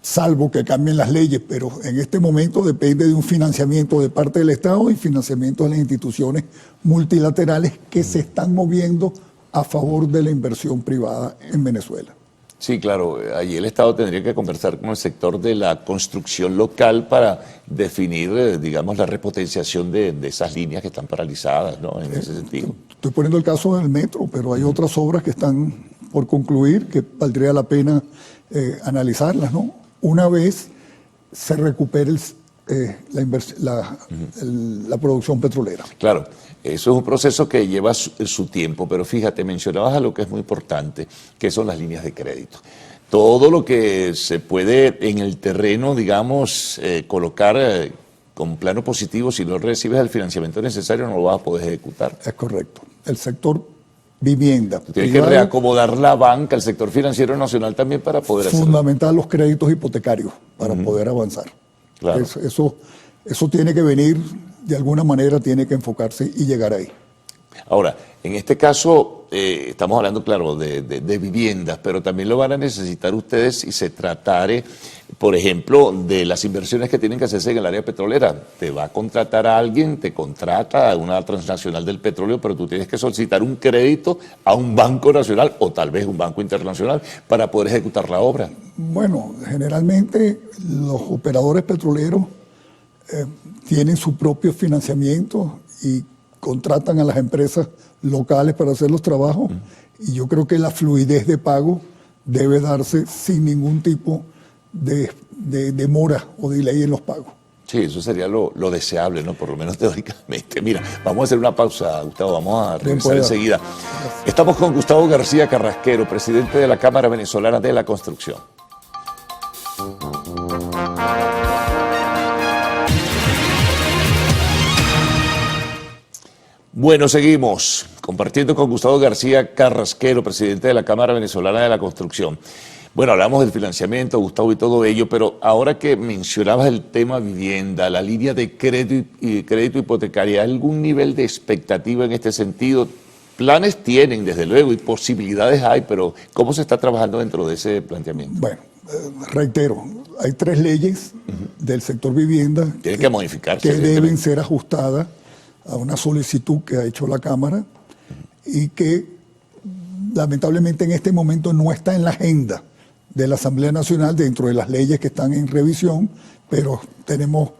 salvo que cambien las leyes, pero en este momento depende de un financiamiento de parte del Estado y financiamiento de las instituciones multilaterales que se están moviendo a favor de la inversión privada en Venezuela. Sí, claro, allí el Estado tendría que conversar con el sector de la construcción local para definir, digamos, la repotenciación de esas líneas que están paralizadas, ¿no? En ese sentido. Estoy poniendo el caso del metro, pero hay otras obras que están por concluir que valdría la pena analizarlas, ¿no? Una vez se recupere la producción petrolera. Claro, eso es un proceso que lleva su tiempo, pero fíjate, mencionabas algo que es muy importante, que son las líneas de crédito. Todo lo que se puede en el terreno, digamos, colocar con plano positivo, si no recibes el financiamiento necesario, no lo vas a poder ejecutar. Es correcto. El sector vivienda. Tienes que reacomodar la banca, el sector financiero nacional también para poder hacerlo. Fundamental los créditos hipotecarios para poder avanzar. Claro. Eso tiene que venir, de alguna manera tiene que enfocarse y llegar ahí. Ahora, en este caso, estamos hablando, claro, de viviendas, pero también lo van a necesitar ustedes si se tratare, por ejemplo, de las inversiones que tienen que hacerse en el área petrolera. Te va a contratar a alguien, te contrata a una transnacional del petróleo, pero tú tienes que solicitar un crédito a un banco nacional o tal vez un banco internacional para poder ejecutar la obra. Bueno, generalmente los operadores petroleros tienen su propio financiamiento y contratan a las empresas locales para hacer los trabajos, y yo creo que la fluidez de pago debe darse sin ningún tipo de demora o delay en los pagos. Sí, eso sería lo deseable, ¿no? Por lo menos teóricamente. Mira, vamos a hacer una pausa, Gustavo, vamos a regresar enseguida. Estamos con Gustavo García Carrasquero, presidente de la Cámara Venezolana de la Construcción. Bueno, seguimos compartiendo con Gustavo García Carrasquero, presidente de la Cámara Venezolana de la Construcción. Bueno, hablamos del financiamiento, Gustavo, y todo ello, pero ahora que mencionabas el tema vivienda, la línea de crédito hipotecaria, ¿hay algún nivel de expectativa en este sentido? Planes tienen, desde luego, y posibilidades hay, pero ¿cómo se está trabajando dentro de ese planteamiento? Bueno, reitero, hay 3 leyes del sector vivienda Tienen que modificarse, que deben ser ajustadas a una solicitud que ha hecho la Cámara y que lamentablemente en este momento no está en la agenda de la Asamblea Nacional dentro de las leyes que están en revisión, pero tenemos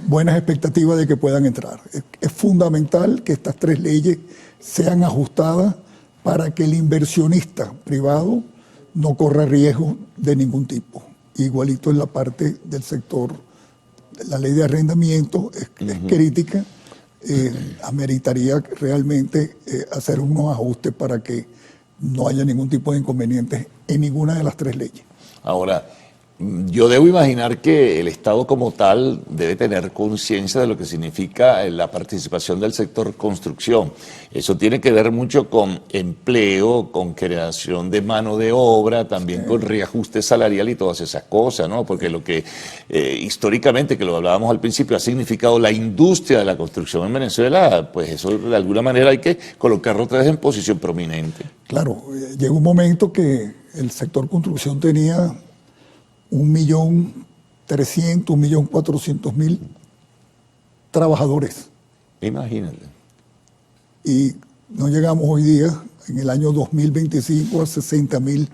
buenas expectativas de que puedan entrar. Es fundamental que estas 3 leyes sean ajustadas para que el inversionista privado no corra riesgo de ningún tipo. Igualito en la parte del sector, la ley de arrendamiento es crítica. Ameritaría realmente hacer unos ajustes para que no haya ningún tipo de inconvenientes en ninguna de las 3 leyes. Ahora, yo debo imaginar que el Estado como tal debe tener conciencia de lo que significa la participación del sector construcción. Eso tiene que ver mucho con empleo, con creación de mano de obra, también con reajuste salarial y todas esas cosas, ¿no? Porque lo que históricamente, que lo hablábamos al principio, ha significado la industria de la construcción en Venezuela, pues eso de alguna manera hay que colocarlo otra vez en posición prominente. Claro, llegó un momento que el sector construcción tenía 1.300.000, 1.400.000 trabajadores. Imagínate. Y no llegamos hoy día, en el año 2025, a 60.000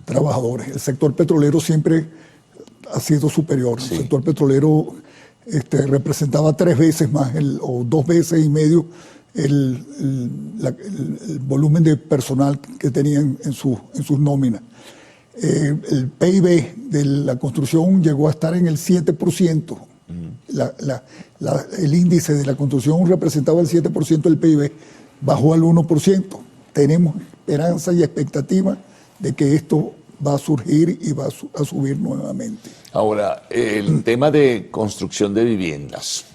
trabajadores. El sector petrolero siempre ha sido superior. El sector petrolero representaba 3 veces más, o 2 veces y medio, el volumen de personal que tenían en sus nóminas. El PIB de la construcción llegó a estar en el 7%. El índice de la construcción representaba el 7% del PIB, bajó al 1%. Tenemos esperanza y expectativa de que esto va a surgir y va a subir nuevamente. Ahora, el tema de construcción de viviendas.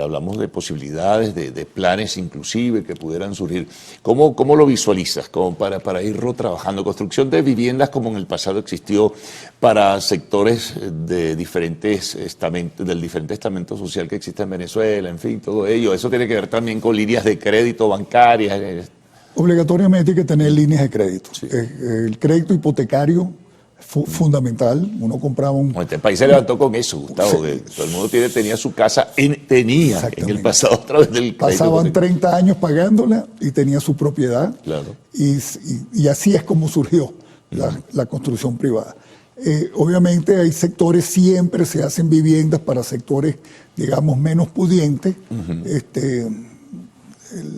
Hablamos de posibilidades, de planes inclusive que pudieran surgir. ¿Cómo lo visualizas? Como para irlo trabajando. Construcción de viviendas como en el pasado existió para sectores de diferentes del diferente estamento social que existe en Venezuela, en fin, todo ello. Eso tiene que ver también con líneas de crédito bancarias. Obligatoriamente hay que tener líneas de crédito. Sí. El crédito hipotecario fundamental. Uno compraba Este país se levantó con eso, Gustavo, que todo el mundo tenía su casa, tenía en el pasado a través del crédito. Pasaban 30 años pagándola y tenía su propiedad. Claro. Y así es como surgió la construcción privada. Obviamente hay sectores, siempre se hacen viviendas para sectores, digamos, menos pudientes. El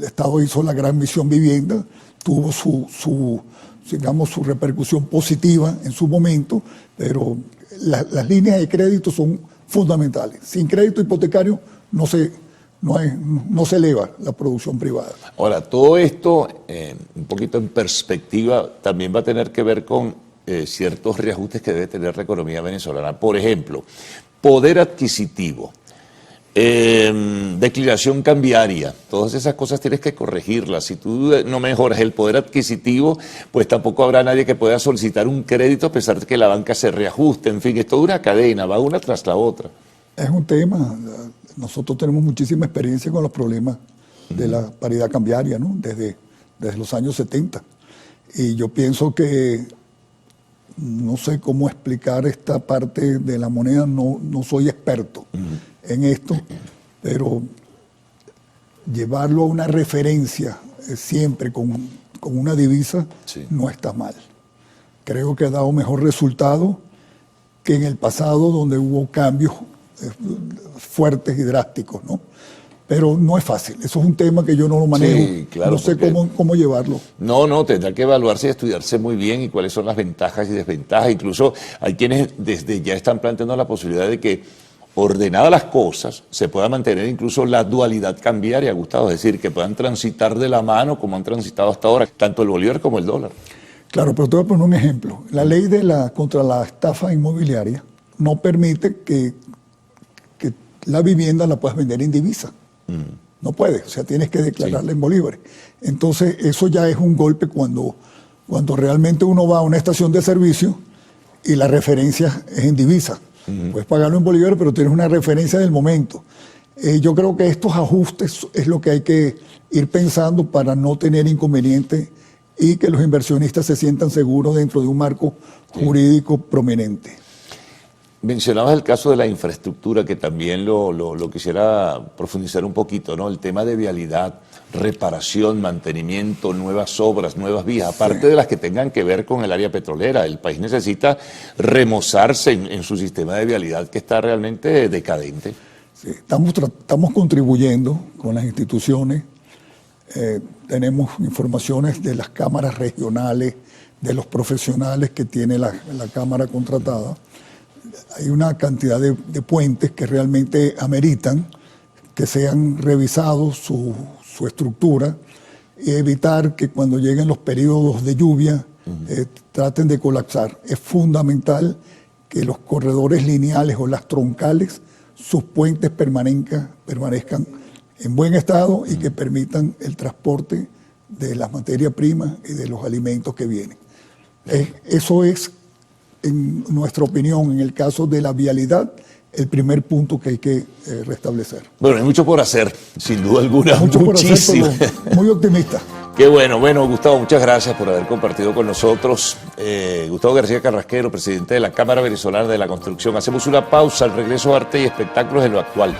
Estado hizo la Gran Misión Vivienda, tuvo su repercusión positiva en su momento, pero las líneas de crédito son fundamentales. Sin crédito hipotecario no se eleva la producción privada. Ahora, todo esto, un poquito en perspectiva, también va a tener que ver con ciertos reajustes que debe tener la economía venezolana. Por ejemplo, poder adquisitivo, declinación cambiaria, todas esas cosas tienes que corregirlas. Si tú no mejoras el poder adquisitivo, pues tampoco habrá nadie que pueda solicitar un crédito a pesar de que la banca se reajuste. En fin, es toda una cadena, va una tras la otra. Es un tema. Nosotros tenemos muchísima experiencia con los problemas de la paridad cambiaria, ¿no? Desde los años 70. Y yo pienso que, no sé cómo explicar esta parte de la moneda, no soy experto en esto, pero llevarlo a una referencia siempre con una divisa no está mal. Creo que ha dado mejor resultado que en el pasado, donde hubo cambios fuertes y drásticos, ¿no? Pero no es fácil, eso es un tema que yo no lo manejo, sí, claro, no sé cómo llevarlo. No, tendrá que evaluarse y estudiarse muy bien y cuáles son las ventajas y desventajas. Incluso hay quienes desde ya están planteando la posibilidad de que, ordenadas las cosas, se pueda mantener incluso la dualidad cambiaria, Gustavo, es decir, que puedan transitar de la mano como han transitado hasta ahora, tanto el bolívar como el dólar. Claro, pero te voy a poner un ejemplo. La ley contra la estafa inmobiliaria no permite que la vivienda la puedas vender en divisa. No puedes, o sea, tienes que declararla en bolívares. Entonces, eso ya es un golpe cuando realmente uno va a una estación de servicio y la referencia es en divisa. Puedes pagarlo en bolívares, pero tienes una referencia del momento. Yo creo que estos ajustes es lo que hay que ir pensando para no tener inconvenientes y que los inversionistas se sientan seguros dentro de un marco jurídico prominente. Mencionabas el caso de la infraestructura, que también lo quisiera profundizar un poquito, ¿no? El tema de vialidad, reparación, mantenimiento, nuevas obras, nuevas vías, aparte de las que tengan que ver con el área petrolera. El país necesita remozarse en su sistema de vialidad, que está realmente decadente. Sí, estamos contribuyendo con las instituciones, tenemos informaciones de las cámaras regionales, de los profesionales que tiene la cámara contratada. Hay una cantidad de puentes que realmente ameritan que sean revisados su estructura y evitar que cuando lleguen los periodos de lluvia traten de colapsar. Es fundamental que los corredores lineales o las troncales, sus puentes permanezcan en buen estado y que permitan el transporte de las materias primas y de los alimentos que vienen. Eso es, en nuestra opinión, en el caso de la vialidad, el primer punto que hay que restablecer. Bueno, hay mucho por hacer, sin duda alguna, muchísimo. Por hacer, pero muy optimista. Qué bueno, Gustavo, muchas gracias por haber compartido con nosotros. Gustavo García Carrasquero, presidente de la Cámara Venezolana de la Construcción. Hacemos una pausa, al regreso, arte y espectáculos en lo actual.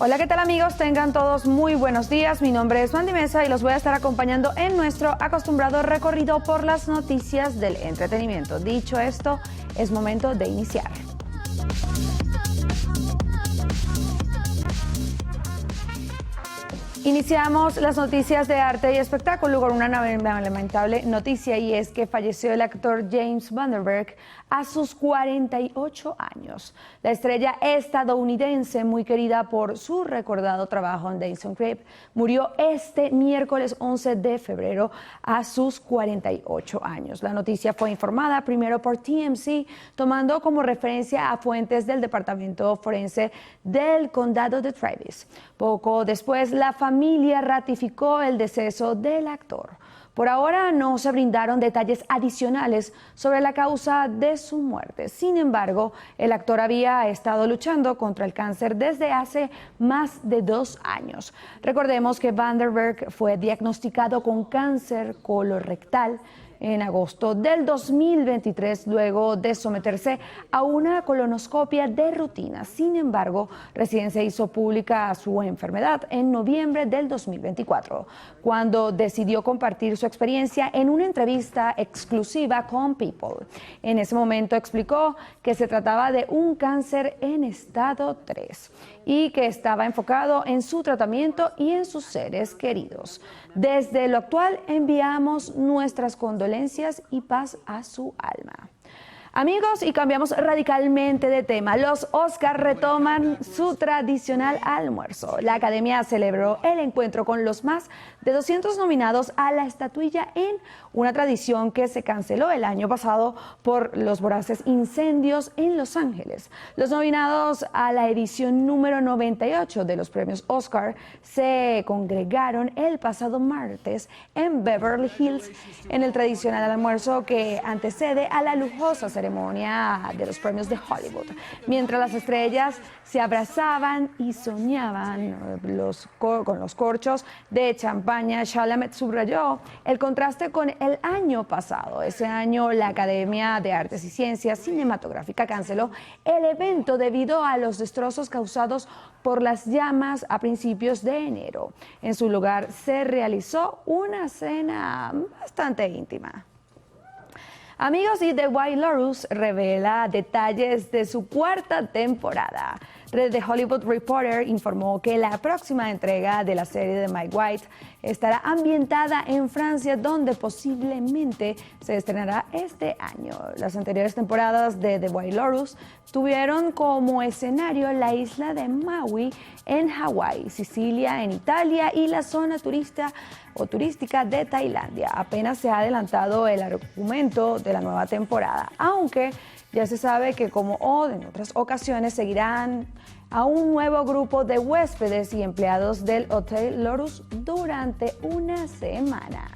Hola, ¿qué tal amigos? Tengan todos muy buenos días. Mi nombre es Mandy Mesa y los voy a estar acompañando en nuestro acostumbrado recorrido por las noticias del entretenimiento. Dicho esto, es momento de iniciar. Iniciamos las noticias de arte y espectáculo con una lamentable noticia, y es que falleció el actor James Vanderberg a sus 48 años. La estrella estadounidense, muy querida por su recordado trabajo en Dawson's Creek, murió este miércoles 11 de febrero a sus 48 años. La noticia fue informada primero por TMZ, tomando como referencia a fuentes del Departamento Forense del Condado de Travis. Poco después, la familia ratificó el deceso del actor. Por ahora no se brindaron detalles adicionales sobre la causa de su muerte. Sin embargo, el actor había estado luchando contra el cáncer desde hace más de 2 años. Recordemos que Vanderberg fue diagnosticado con cáncer colorectal en agosto del 2023, luego de someterse a una colonoscopia de rutina. Sin embargo, recién se hizo pública su enfermedad en noviembre del 2024, cuando decidió compartir su su experiencia en una entrevista exclusiva con People. En ese momento explicó que se trataba de un cáncer en estado 3 y que estaba enfocado en su tratamiento y en sus seres queridos. Desde lo actual enviamos nuestras condolencias y paz a su alma. Amigos, y cambiamos radicalmente de tema. Los Oscar retoman su tradicional almuerzo. La Academia celebró el encuentro con los más de 200 nominados a la estatuilla en una tradición que se canceló el año pasado por los voraces incendios en Los Ángeles. Los nominados a la edición número 98 de los premios Oscar se congregaron el pasado martes en Beverly Hills en el tradicional almuerzo que antecede a la lujosa ceremonia de los premios de Hollywood. Mientras las estrellas se abrazaban y soñaban con los corchos de champaña, Chalamet subrayó el contraste con el año pasado. Ese año la Academia de Artes y Ciencias Cinematográfica canceló el evento debido a los destrozos causados por las llamas a principios de enero. En su lugar se realizó una cena bastante íntima. Amigos, y The White Lotus revela detalles de su cuarta temporada. The Hollywood Reporter informó que la próxima entrega de la serie de Mike White estará ambientada en Francia, donde posiblemente se estrenará este año. Las anteriores temporadas de The White Lotus tuvieron como escenario la isla de Maui en Hawái, Sicilia en Italia y la zona turística de Tailandia. Apenas se ha adelantado el argumento de la nueva temporada, aunque ya se sabe que, como en otras ocasiones, seguirán a un nuevo grupo de huéspedes y empleados del Hotel Lotus durante una semana.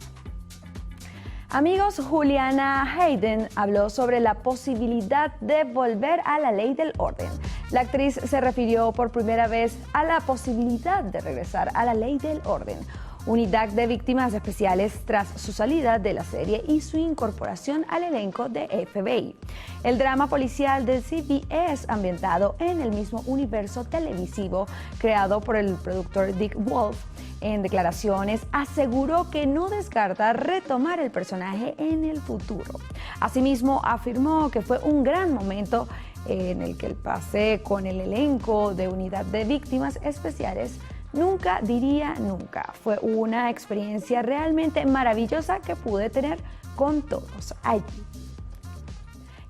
Amigos, Juliana Hayden habló sobre la posibilidad de volver a la ley del orden. La actriz se refirió por primera vez a la posibilidad de regresar a la ley del orden, unidad de víctimas especiales tras su salida de la serie y su incorporación al elenco de FBI. El drama policial de CBS, ambientado en el mismo universo televisivo creado por el productor Dick Wolf, en declaraciones aseguró que no descarta retomar el personaje en el futuro. Asimismo, afirmó que fue un gran momento en el que el pase con el elenco de unidad de víctimas especiales. Nunca diría nunca. Fue una experiencia realmente maravillosa que pude tener con todos allí.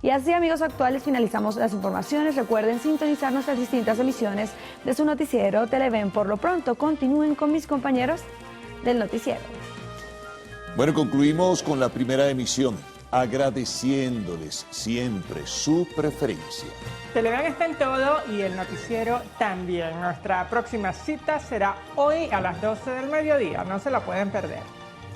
Y así, amigos actuales, finalizamos las informaciones. Recuerden sintonizar nuestras distintas emisiones de su noticiero Televen. Por lo pronto, continúen con mis compañeros del noticiero. Bueno, concluimos con la primera emisión, agradeciéndoles siempre su preferencia. Televen está en todo y el noticiero también. Nuestra próxima cita será hoy a las 12 del mediodía. No se la pueden perder.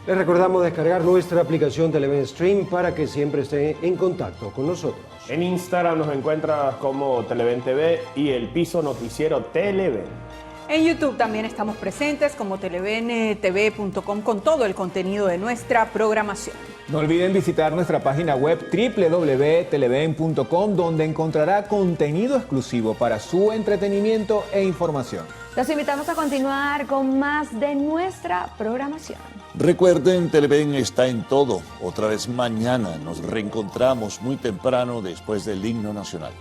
Les recordamos descargar nuestra aplicación Televen Stream para que siempre estén en contacto con nosotros. En Instagram nos encuentras como Televen TV y el piso noticiero Televen. En YouTube también estamos presentes como televentv.com con todo el contenido de nuestra programación. No olviden visitar nuestra página web www.televen.com, donde encontrará contenido exclusivo para su entretenimiento e información. Los invitamos a continuar con más de nuestra programación. Recuerden, Televen está en todo. Otra vez mañana nos reencontramos muy temprano después del himno nacional.